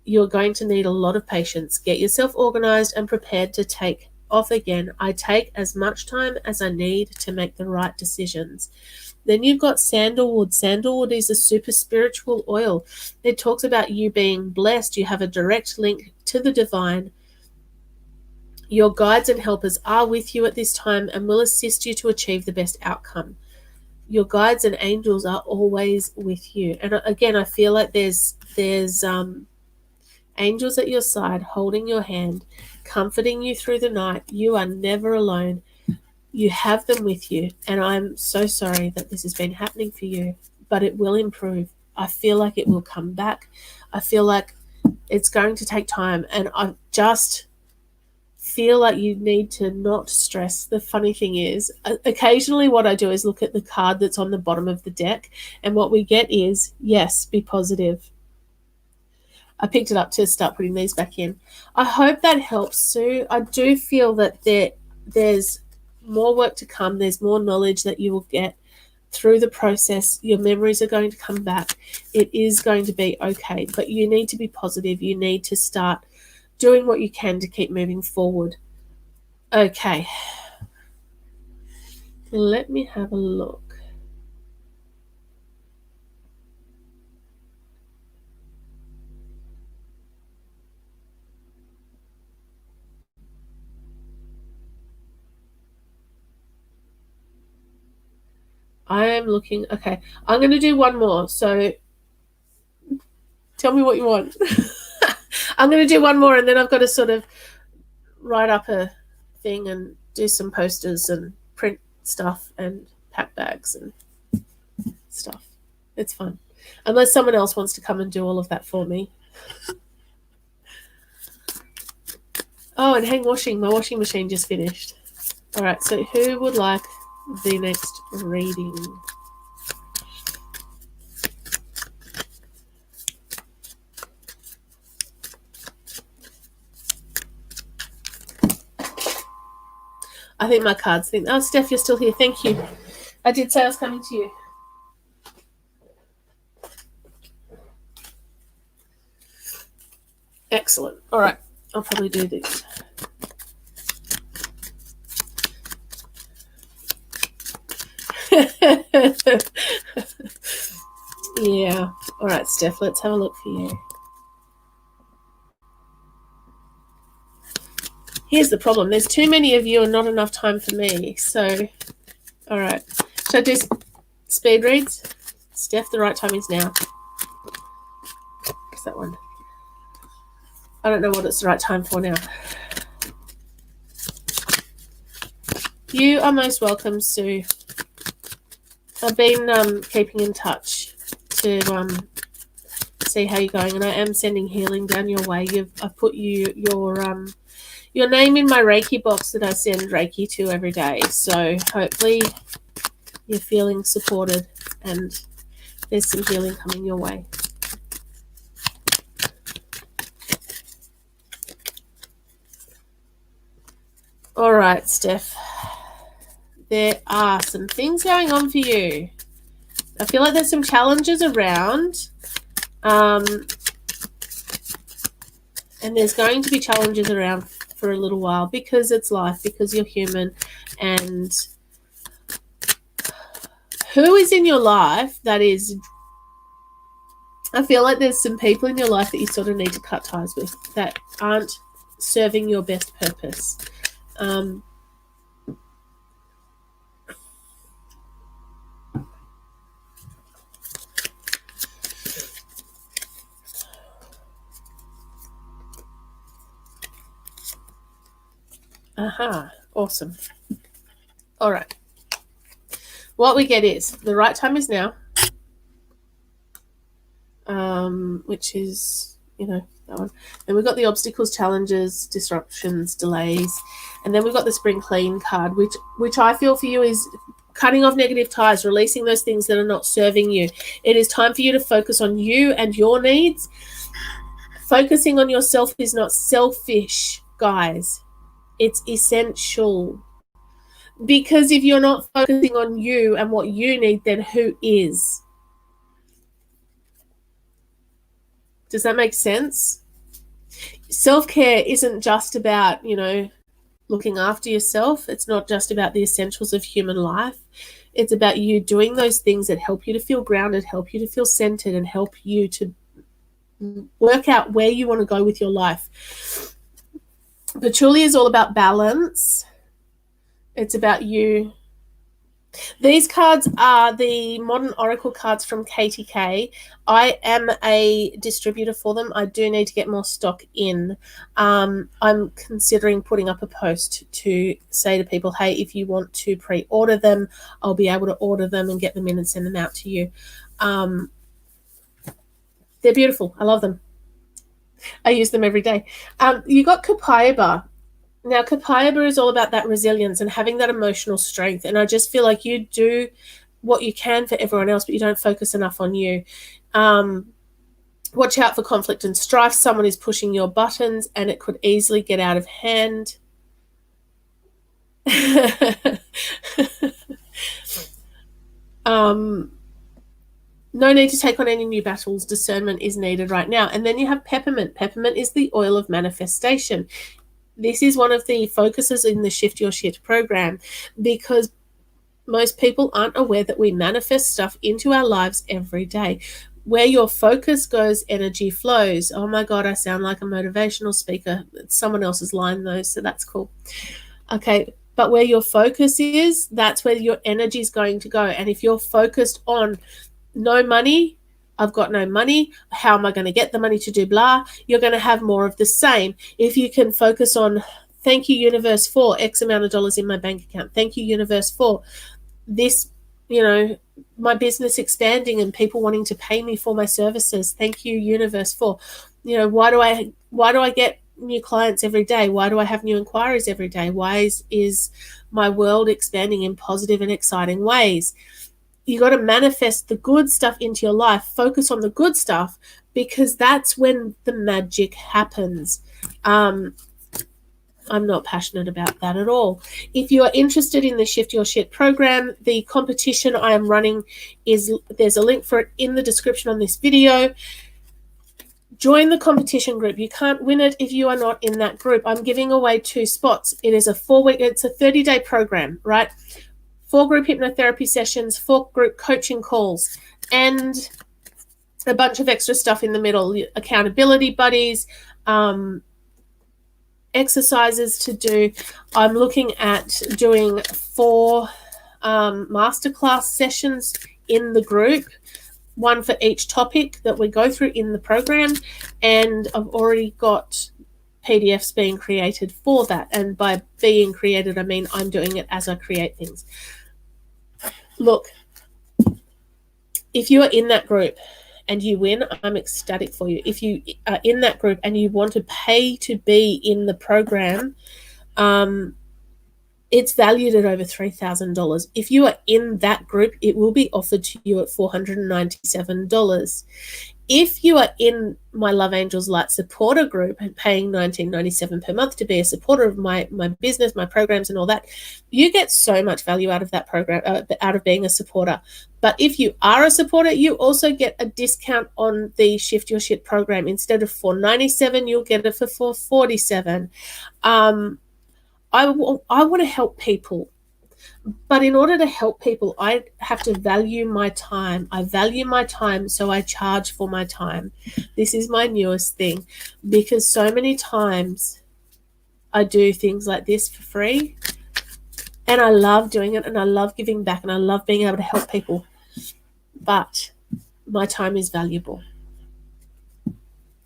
You're going to need a lot of patience. Get yourself organized and prepared to take off again. I take as much time as I need to make the right decisions. Then you've got sandalwood. Sandalwood is a super spiritual oil. It talks about you being blessed. You have a direct link to the divine. Your guides and helpers are with you at this time and will assist you to achieve the best outcome. Your guides and angels are always with you. And again, I feel like there's angels at your side holding your hand, comforting you through the night. You are never alone. You have them with you. And I'm so sorry that this has been happening for you, but it will improve. I feel like it will come back. I feel like it's going to take time. And I just feel like you need to not stress. The funny thing is, occasionally what I do is look at the card that's on the bottom of the deck, and what we get is, yes, be positive. I picked it up to start putting these back in. I hope that helps, Sue. I do feel that there's more work to come. There's more knowledge that you will get through the process. Your memories are going to come back. It is going to be okay, but you need to be positive. You need to start doing what you can to keep moving forward. Okay. Let me have a look. I am looking. Okay. I'm going to do one more. So tell me what you want. I'm going to do one more, and then I've got to sort of write up a thing and do some posters and print stuff and pack bags and stuff. It's fun. Unless someone else wants to come and do all of that for me. Oh, and hang washing. My washing machine just finished. All right, so who would like the next reading? I think my cards think, oh, Steph, you're still here. Thank you. I did say I was coming to you. Excellent. All right, I'll probably do this. Yeah. All right, Steph, let's have a look for you. Here's the problem. There's too many of you and not enough time for me. So, all right. Should I do speed reads? Steph, the right time is now. What's that one? I don't know what it's the right time for now. You are most welcome, Sue. I've been keeping in touch to see how you're going, and I am sending healing down your way. I've put your name in my Reiki box that I send Reiki to every day. So hopefully you're feeling supported and there's some healing coming your way. All right, Steph. There are some things going on for you. I feel like there's some challenges around. And there's going to be challenges around for a little while because it's life, because you're human. And who is in your life that is... I feel like there's some people in your life that you sort of need to cut ties with that aren't serving your best purpose. Aha, awesome. All right. What we get is the right time is now, which is, that one. Then we've got the obstacles, challenges, disruptions, delays. And then we've got the spring clean card, which I feel for you is cutting off negative ties, releasing those things that are not serving you. It is time for you to focus on you and your needs. Focusing on yourself is not selfish, guys. It's essential. Because if you're not focusing on you and what you need, then who is? Does that make sense? Self-care isn't just about, looking after yourself. It's not just about the essentials of human life. It's about you doing those things that help you to feel grounded, help you to feel centered, and help you to work out where you want to go with your life. Patchouli is all about balance. It's about you. These cards are the Modern Oracle cards from KTK. I am a distributor for them. I do need to get more stock in. I'm considering putting up a post to say to people, hey, if you want to pre-order them, I'll be able to order them and get them in and send them out to you. They're beautiful. I love them. I use them every day. You got Copaiba. Now, Copaiba is all about that resilience and having that emotional strength. And I just feel like you do what you can for everyone else, but you don't focus enough on you. Watch out for conflict and strife. Someone is pushing your buttons and it could easily get out of hand. No need to take on any new battles. Discernment is needed right now. And then you have peppermint. Peppermint is the oil of manifestation. This is one of the focuses in the Shift Your Shit program, because most people aren't aware that we manifest stuff into our lives every day. Where your focus goes, energy flows. Oh my God, I sound like a motivational speaker. It's someone else's line though, so that's cool. Okay, but where your focus is, that's where your energy is going to go. And if you're focused on no money, I've got no money, how am I going to get the money to do blah, you're going to have more of the same. If you can focus on, thank you universe for X amount of dollars in my bank account, thank you universe for this, my business expanding and people wanting to pay me for my services, thank you universe for, why do I get new clients every day, why do I have new inquiries every day, why is my world expanding in positive and exciting ways. You got to manifest the good stuff into your life. Focus on the good stuff, because that's when the magic happens. I'm not passionate about that at all. If you are interested in the Shift Your Shit program, the competition I am running there's a link for it in the description on this video. Join the competition group. You can't win it if you are not in that group. I'm giving away 2 spots. It is it's a 30-day program, right? 4 group hypnotherapy sessions, 4 group coaching calls, and a bunch of extra stuff in the middle, accountability buddies, exercises to do. I'm looking at doing 4 masterclass sessions in the group, 1 for each topic that we go through in the program, and I've already got PDFs being created for that. And by being created, I mean I'm doing it as I create things. Look, if you are in that group and you win, I'm ecstatic for you. If you are in that group and you want to pay to be in the program, it's valued at over $3,000. If you are in that group, it will be offered to you at $497. If you are in my Love Angels Light supporter group and paying $19.97 per month to be a supporter of my business, my programs and all that, you get so much value out of that program, out of being a supporter. But if you are a supporter, you also get a discount on the Shift Your Shit program. Instead of $497, you'll get it for $447. I want to help people. But in order to help people, I have to value my time. I value my time, so I charge for my time. This is my newest thing, because so many times I do things like this for free, and I love doing it, and I love giving back, and I love being able to help people. But my time is valuable.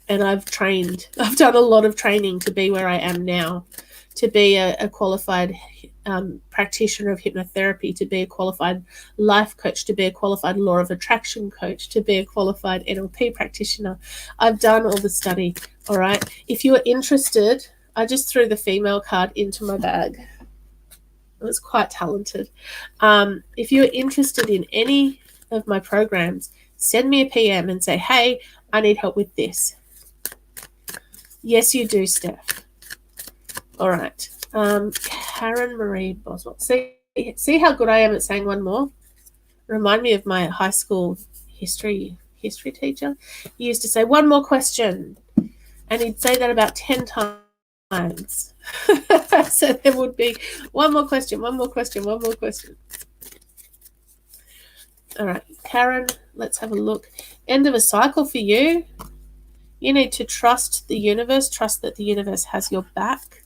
And I've done a lot of training to be where I am now, to be a qualified practitioner of hypnotherapy, to be a qualified life coach, to be a qualified law of attraction coach, to be a qualified NLP practitioner. I've done all the study, all right? If you are interested, I just threw the female card into my bag. I was quite talented. If you're interested in any of my programs, send me a PM and say, hey, I need help with this. Yes, you do, Steph. All right. Karen Marie Boswell. See how good I am at saying one more? Remind me of my high school history teacher. He used to say, one more question. And he'd say that about 10 times. So there would be one more question, one more question, one more question. All right, Karen, let's have a look. End of a cycle for you. You need to trust the universe, trust that the universe has your back.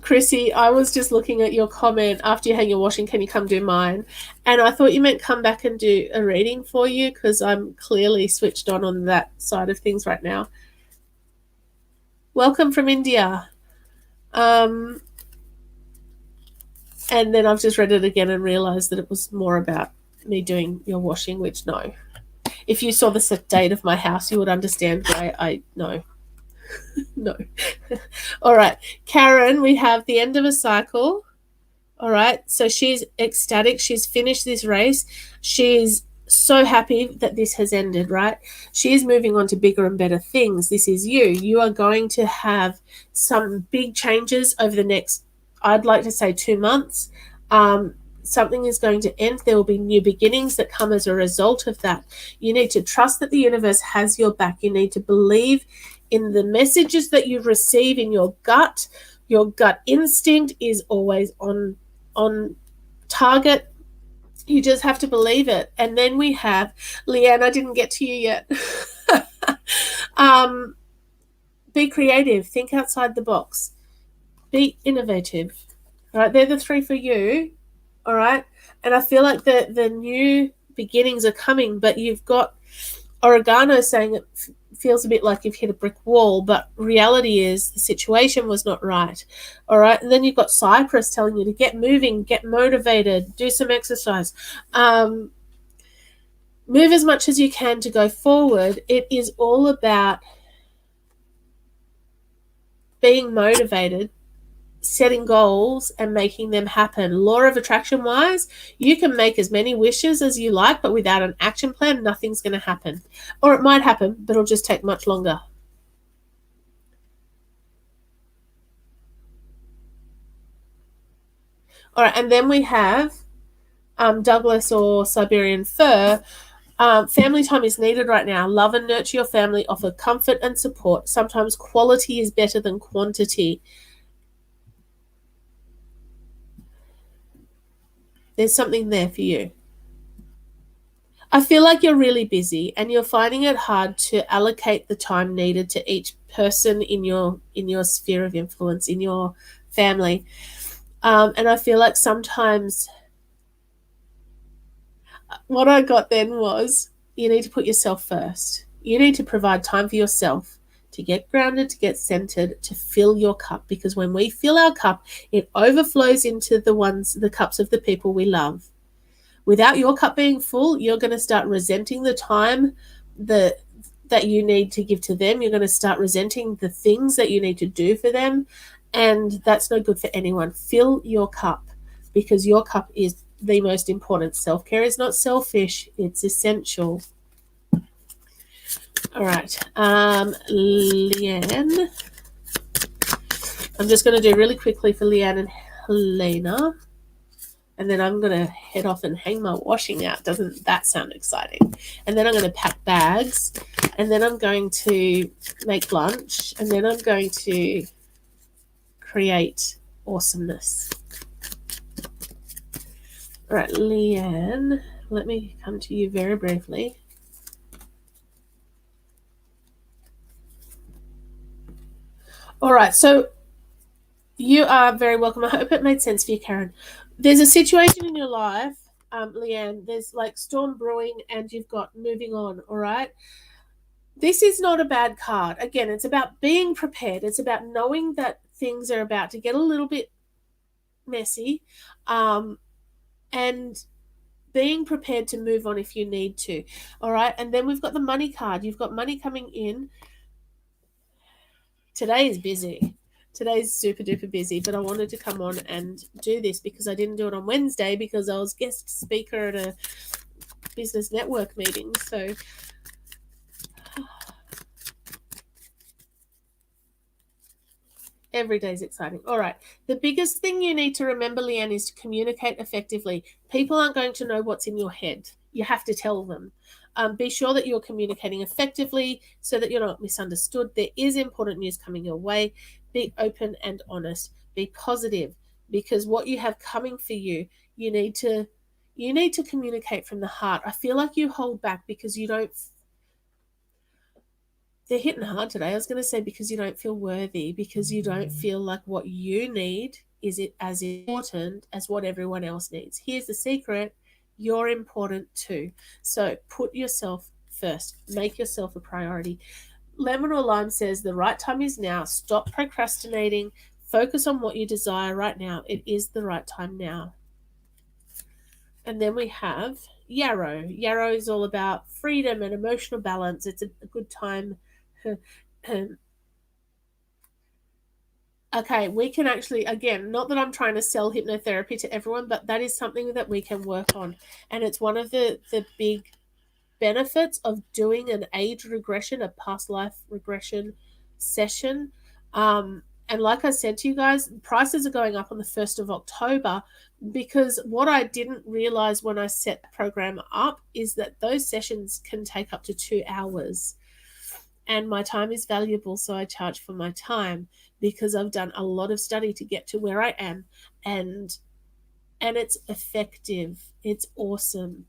Chrissy, I was just looking at your comment, after you hang your washing, can you come do mine? And I thought you meant come back and do a reading for you, because I'm clearly switched on that side of things right now. Welcome from India. And then I've just read it again and realized that it was more about me doing your washing, which no. If you saw the state of my house, you would understand why I no. No. All right, Karen, we have the end of a cycle. All right, so she's ecstatic. She's finished this race. She's so happy that this has ended, right? She is moving on to bigger and better things. This is you. You are going to have some big changes over the next, I'd like to say, 2 months. Something is going to end. There will be new beginnings that come as a result of that. You need to trust that the universe has your back. You need to believe in the messages that you receive in your gut. Your gut instinct is always on target. You just have to believe it. And then we have Leanne. I didn't get to you yet. Be creative. Think outside the box. Be innovative. All right, they're the 3 for you. All right, and I feel like the new beginnings are coming, but you've got Oregano saying it feels a bit like you've hit a brick wall, but reality is the situation was not right. All right, and then you've got Cypress telling you to get moving, get motivated, do some exercise, move as much as you can to go forward. It is all about being motivated, setting goals and making them happen. Law of attraction wise, you can make as many wishes as you like, but without an action plan, nothing's going to happen. Or it might happen, but it'll just take much longer. All right, and then we have Douglas or Siberian Fir. Family time is needed right now. Love and nurture your family. Offer comfort and support. Sometimes quality is better than quantity. There's something there for you. I feel like you're really busy and you're finding it hard to allocate the time needed to each person in your sphere of influence, in your family. And I feel like sometimes what I got then was you need to put yourself first. You need to provide time for yourself to get grounded, to get centered, to fill your cup. Because when we fill our cup, it overflows into the cups of the people we love. Without your cup being full, you're going to start resenting the time that you need to give to them. You're going to start resenting the things that you need to do for them. And that's no good for anyone. Fill your cup because your cup is the most important. Self-care is not selfish. It's essential. All right. Leanne. I'm just going to do really quickly for Leanne and Helena. And then I'm going to head off and hang my washing out. Doesn't that sound exciting? And then I'm going to pack bags. And then I'm going to make lunch. And then I'm going to create awesomeness. All right, Leanne, let me come to you very briefly. All right, so you are very welcome. I hope it made sense for you, Karen. There's a situation in your life, Leanne, there's like storm brewing and you've got moving on, all right? This is not a bad card. Again, it's about being prepared. It's about knowing that things are about to get a little bit messy, and being prepared to move on if you need to, all right? And then we've got the money card. You've got money coming in. Today is busy. Today's super duper busy, but I wanted to come on and do this because I didn't do it on Wednesday because I was guest speaker at a business network meeting. So every day is exciting. All right. The biggest thing you need to remember, Leanne, is to communicate effectively. People aren't going to know what's in your head. You have to tell them. Be sure that you're communicating effectively so that you're not misunderstood. There is important news coming your way. Be open and honest. Be positive because what you have coming for you, you need to communicate from the heart. I feel like you hold back because you don't. They're hitting hard today. I was going to say because you don't feel worthy, because you don't feel like what you need is it as important as what everyone else needs. Here's the secret. You're important too. So put yourself first. Make yourself a priority. Lemon or Lime says the right time is now. Stop procrastinating. Focus on what you desire right now. It is the right time now. And then we have Yarrow. Yarrow is all about freedom and emotional balance. It's a good time. Okay, we can actually, again, not that I'm trying to sell hypnotherapy to everyone, but that is something that we can work on. And it's one of the big benefits of doing an age regression, a past life regression session. And like I said to you guys, prices are going up on the 1st of October because what I didn't realize when I set the program up is that those sessions can take up to 2 hours. And my time is valuable, so I charge for my time because I've done a lot of study to get to where I am, and it's effective. It's awesome.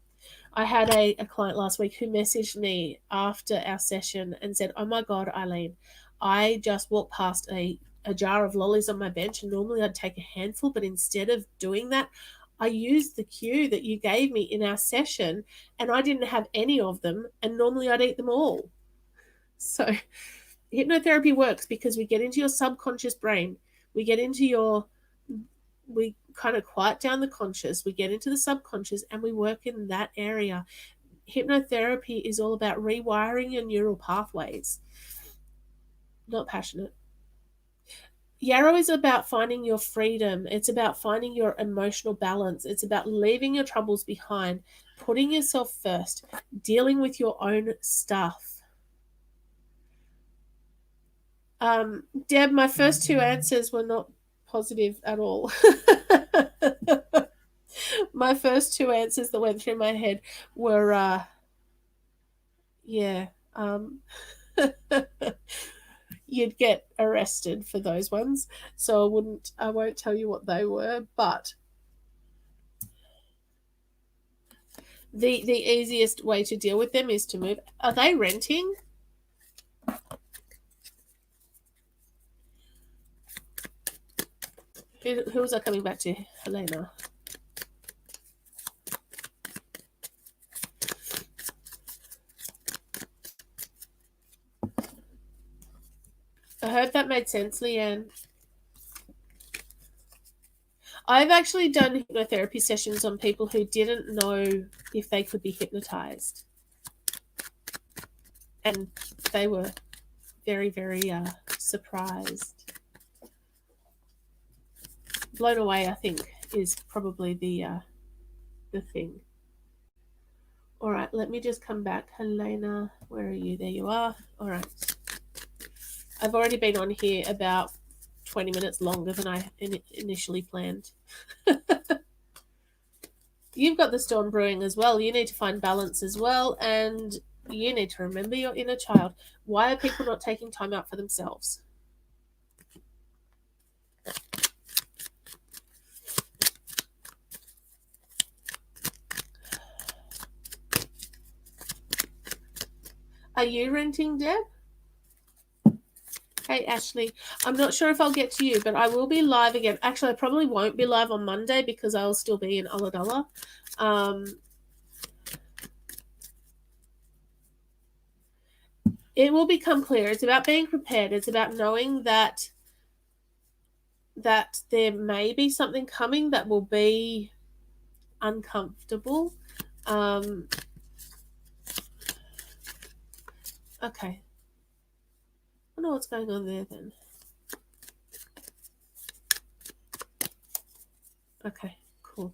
I had a client last week who messaged me after our session and said, "Oh my God, Eileen, I just walked past a jar of lollies on my bench, and normally I'd take a handful, but instead of doing that, I used the cue that you gave me in our session, and I didn't have any of them, and normally I'd eat them all." So hypnotherapy works because we get into your subconscious brain. We get into we kind of quiet down the conscious, we get into the subconscious, and we work in that area. Hypnotherapy is all about rewiring your neural pathways. Not passionate. Yarrow is about finding your freedom. It's about finding your emotional balance. It's about leaving your troubles behind, putting yourself first, dealing with your own stuff. Deb, my first two answers were not positive at all. My first two answers that went through my head were, yeah, you'd get arrested for those ones. So I won't tell you what they were, but the easiest way to deal with them is to move. Are they renting? Who was I coming back to? Helena. I hope that made sense, Leanne. I've actually done hypnotherapy sessions on people who didn't know if they could be hypnotized. And they were very, very surprised. Blown away, I think, is probably the thing. All right, let me just come back. Helena, where are you? There you are. All right. I've already been on here about 20 minutes longer than I initially planned. You've got the storm brewing as well. You need to find balance as well, and you need to remember your inner child. Why are people not taking time out for themselves? Are you renting, Deb? Hey, Ashley. I'm not sure if I'll get to you, but I will be live again. Actually, I probably won't be live on Monday because I'll still be in Ulladulla. It will become clear. It's about being prepared. It's about knowing that there may be something coming that will be uncomfortable. Okay. I don't know what's going on there then. Okay, cool.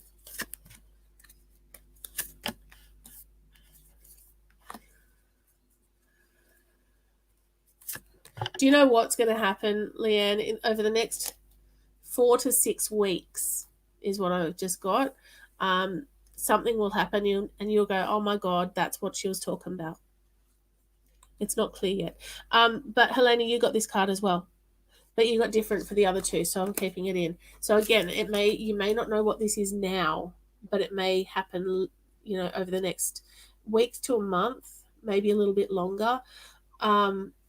Do you know what's going to happen, Leanne, over the next 4 to 6 weeks is what I just got. Something will happen and you'll go, oh my God, that's what she was talking about. It's not clear yet. But Helena, you got this card as well. But you got different for the other two, so I'm keeping it in. So again, you may not know what this is now, but it may happen, over the next week to a month, maybe a little bit longer.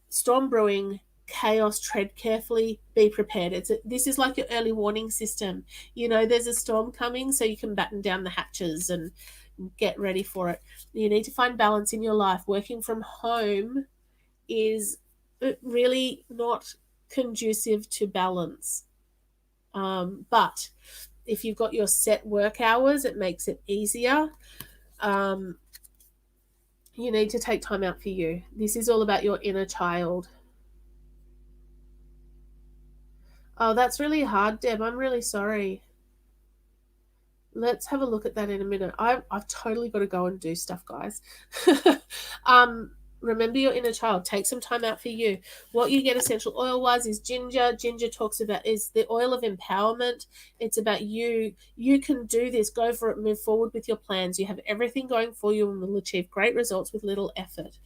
Storm brewing, chaos, tread carefully, be prepared. This is like your early warning system. There's a storm coming, so you can batten down the hatches and get ready for it. You need to find balance in your life. Working from home is really not conducive to balance. But if you've got your set work hours, it makes it easier. You need to take time out for you. This is all about your inner child. Oh, that's really hard, Deb. I'm really sorry. Let's have a look at that in a minute. I've totally got to go and do stuff, guys. Remember your inner child. Take some time out for you. What you get essential oil wise is ginger. Ginger talks about is the oil of empowerment. It's about you. You can do this. Go for it. Move forward with your plans. You have everything going for you and will achieve great results with little effort.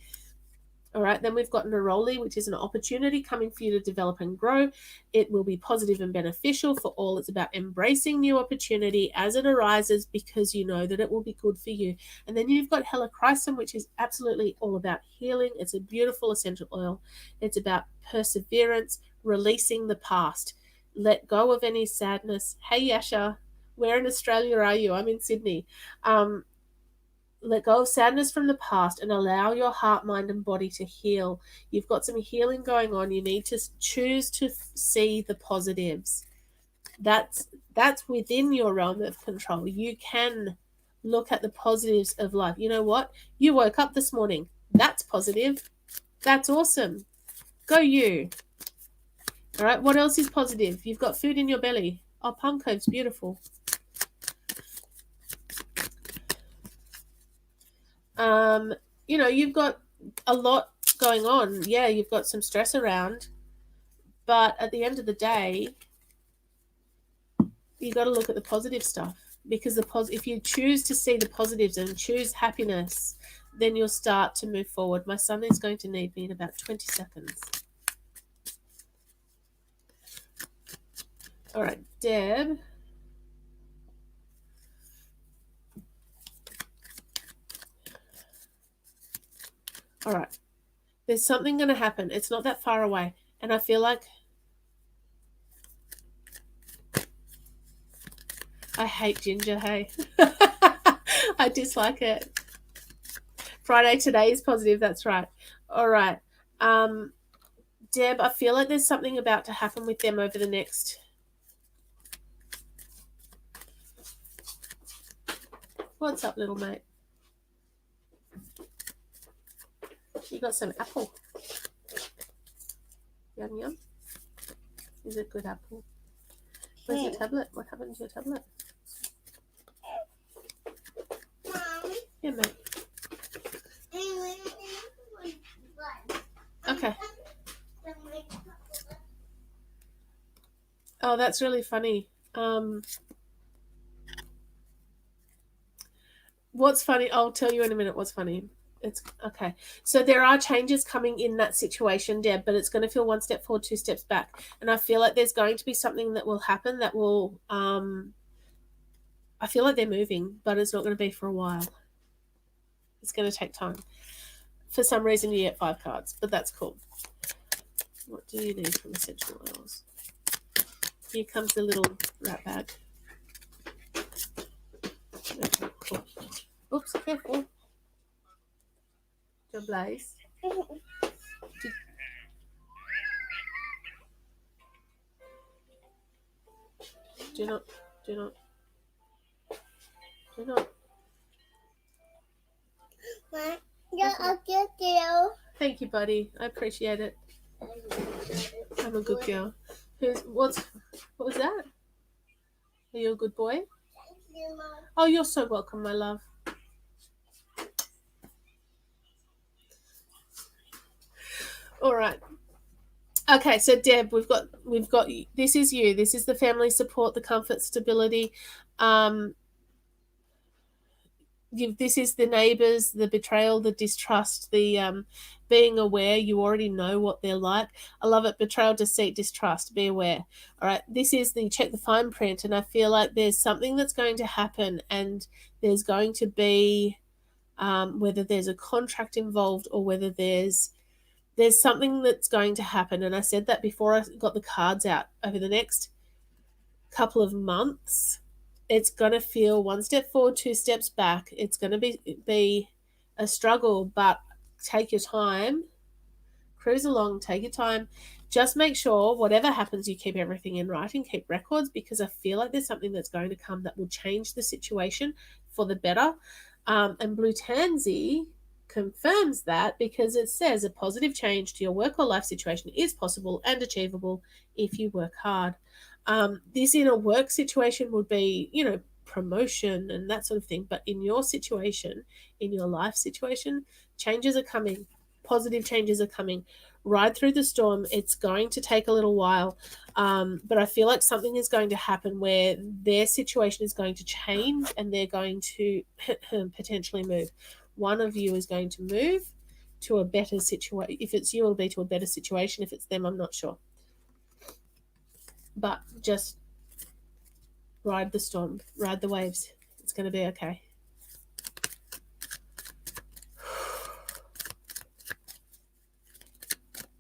All right, then we've got neroli, which is an opportunity coming for you to develop and grow. It will be positive and beneficial for all. It's about embracing new opportunity as it arises because you know that it will be good for you. And then you've got helichrysum, which is absolutely all about healing. It's a beautiful essential oil. It's about perseverance, releasing the past. Let go of any sadness. Hey, Yasha, where in Australia are you? I'm in Sydney. Let go of sadness from the past and allow your heart, mind, and body to heal. You've got some healing going on. You need to choose to see the positives. That's within your realm of control. You can look at the positives of life. You know what? You woke up this morning. That's positive. That's awesome. Go you. All right. What else is positive? You've got food in your belly. Oh, Palm Cove's beautiful. You've got a lot going on. Yeah, you've got some stress around, but at the end of the day, you got to look at the positive stuff because if you choose to see the positives and choose happiness, then you'll start to move forward. My son is going to need me in about 20 seconds. All right, Deb. All right. There's something going to happen. It's not that far away. And I feel like I hate ginger, hey. I dislike it. Friday today is positive, that's right. All right. Deb, I feel like there's something about to happen with them over the next... What's up, little mate? You got some apple. Yum, yum. Is it good apple? Where's your tablet? What happened to your tablet? Mom. Yeah, mate. Okay. Oh, that's really funny. What's funny? I'll tell you in a minute what's funny. It's okay. So there are changes coming in that situation, Deb, but it's going to feel one step forward, two steps back. And I feel like there's going to be something that will happen that will, I feel like they're moving, but it's not going to be for a while. It's going to take time. For some reason, you get 5 cards, but that's cool. What do you need from essential oils? Here comes the little wrap bag. Okay, cool. Oops, careful. Job, Blaze. Do not. I'll get you. Thank you, buddy. I appreciate it. I'm a good girl. What was that? Are you a good boy? Oh, you're so welcome, my love. All right. Okay, so Deb, we've got this is you. This is the family support, the comfort, stability. This is the neighbors, the betrayal, the distrust, the being aware. You already know what they're like. I love it. Betrayal, deceit, distrust. Be aware. All right. This is the check the fine print, and I feel like there's something that's going to happen, and there's going to be whether there's a contract involved or whether there's something that's going to happen. And I said that before I got the cards out. Over the next couple of months, it's going to feel one step forward, two steps back. It's going to be a struggle, but take your time. Cruise along, take your time. Just make sure whatever happens, you keep everything in writing, keep records, because I feel like there's something that's going to come that will change the situation for the better. And Blue Tansy, confirms that because it says a positive change to your work or life situation is possible and achievable if you work hard. This in a work situation would be, promotion and that sort of thing. But in your situation, in your life situation, changes are coming. Positive changes are coming. Ride through the storm. It's going to take a little while. But I feel like something is going to happen where their situation is going to change and they're going to potentially move. One of you is going to move to a better situation. If it's you, it'll be to a better situation. If it's them, I'm not sure. But just ride the storm, ride the waves. It's going to be okay.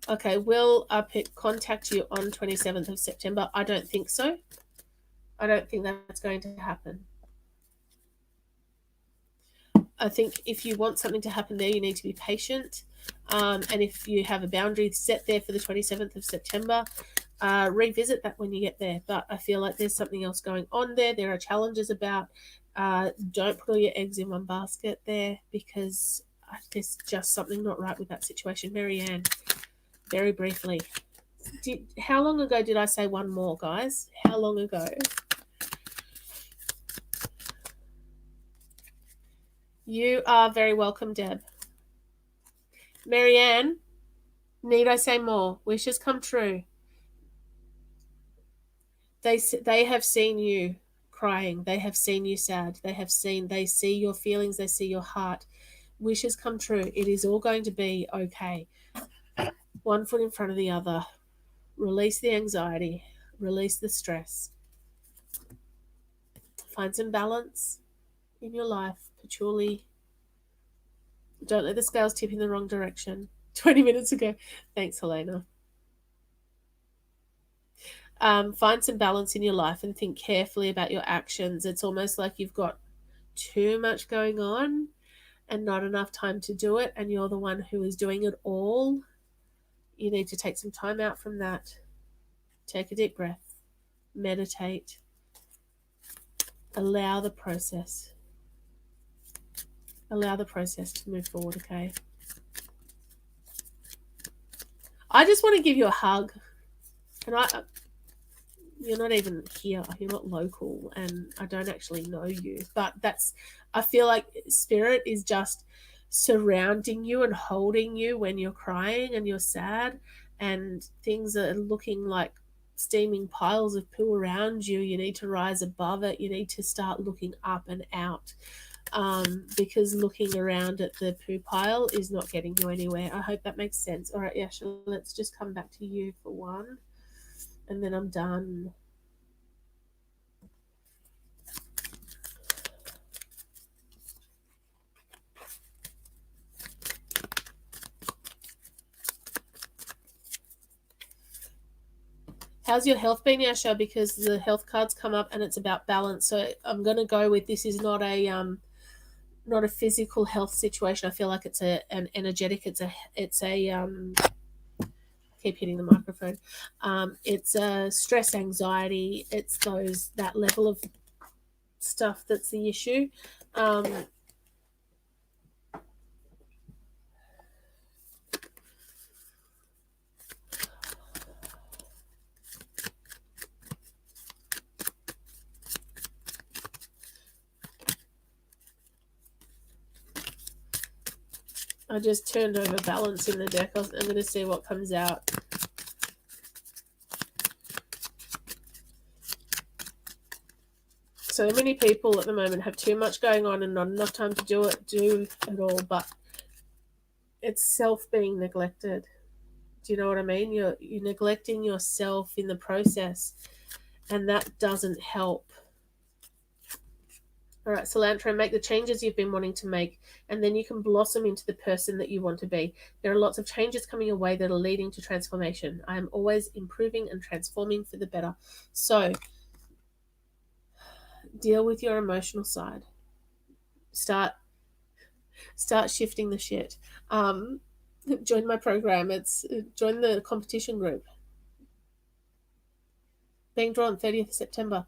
Okay, will UPIC contact you on 27th of September? I don't think so. I don't think that's going to happen. I think if you want something to happen there, you need to be patient. And if you have a boundary set there for the 27th of September, revisit that when you get there. But I feel like there's something else going on there. There are challenges about don't put all your eggs in one basket there because there's just something not right with that situation. Marianne, very briefly. How long ago did I say one more, guys? How long ago? You are very welcome, Deb. Marianne, need I say more? Wishes come true. They have seen you crying. They have seen you sad. They see your feelings. They see your heart. Wishes come true. It is all going to be okay. One foot in front of the other. Release the anxiety. Release the stress. Find some balance in your life. Patchouli. Don't let the scales tip in the wrong direction. 20 minutes ago. Thanks, Helena. Find some balance in your life and think carefully about your actions. It's almost like you've got too much going on and not enough time to do it, and you're the one who is doing it all. You need to take some time out from that. Take a deep breath. Meditate. Allow the process. Allow the process to move forward, okay? I just want to give you a hug. And you're not even here. You're not local, and I don't actually know you. But I feel like Spirit is just surrounding you and holding you when you're crying and you're sad and things are looking like steaming piles of poo around you. You need to rise above it. You need to start looking up and out because looking around at the poo pile is not getting you anywhere. I hope that makes sense. All right, Yasha, let's just come back to you for one. And then I'm done. How's your health been, Yasha? Because the health cards come up and it's about balance. So I'm going to go with this is not a physical health situation. I feel like it's an energetic. It's a keep hitting the microphone. It's a stress, anxiety. It's that level of stuff that's the issue. I just turned over balance in the deck. I'm going to see what comes out. So many people at the moment have too much going on and not enough time to do it all, but it's self being neglected. Do you know what I mean? You're neglecting yourself in the process, and that doesn't help. All right, Cilantro, make the changes you've been wanting to make, and then you can blossom into the person that you want to be. There are lots of changes coming your way that are leading to transformation. I am always improving and transforming for the better. So deal with your emotional side. Start shifting the shit. Join my program. Join the competition group. Being drawn 30th September.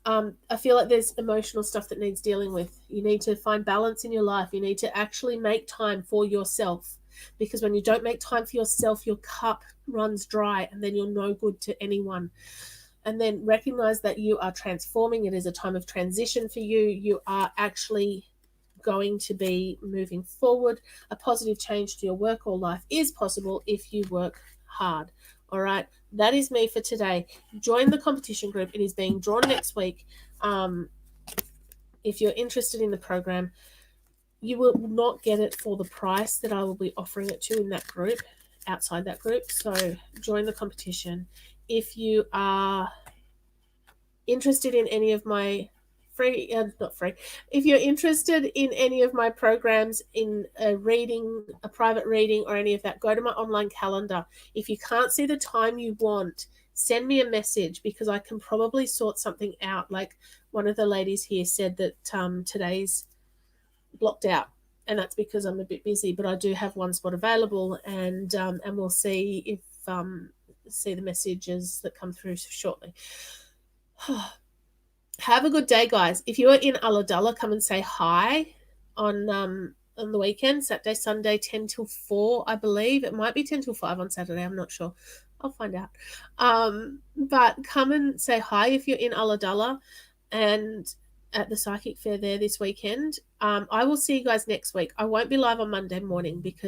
I feel like there's emotional stuff that needs dealing with. You need to find balance in your life. You need to actually make time for yourself, because when you don't make time for yourself, your cup runs dry and then you're no good to anyone. And then recognize that you are transforming. It is a time of transition for you. You are actually going to be moving forward. A positive change to your work or life is possible if you work hard. All right, that is me for today. Join the competition group. It is being drawn next week. If you're interested in the program, you will not get it for the price that I will be offering it to in that group, outside that group. So join the competition. If you are interested in any of my if you're interested in any of my programs, in a reading, a private reading, or any of that, go to my online calendar. If you can't see the time you want, send me a message, because I can probably sort something out. Like one of the ladies here said that today's blocked out, and that's because I'm a bit busy, but I do have one spot available, and we'll see if see the messages that come through shortly. Have a good day, guys. If you are in Ulladulla, come and say hi on the weekend, Saturday, Sunday, 10 till 4, I believe. It might be 10 till 5 on Saturday. I'm not sure. I'll find out. But come and say hi if you're in Ulladulla and at the psychic fair there this weekend. I will see you guys next week. I won't be live on Monday morning because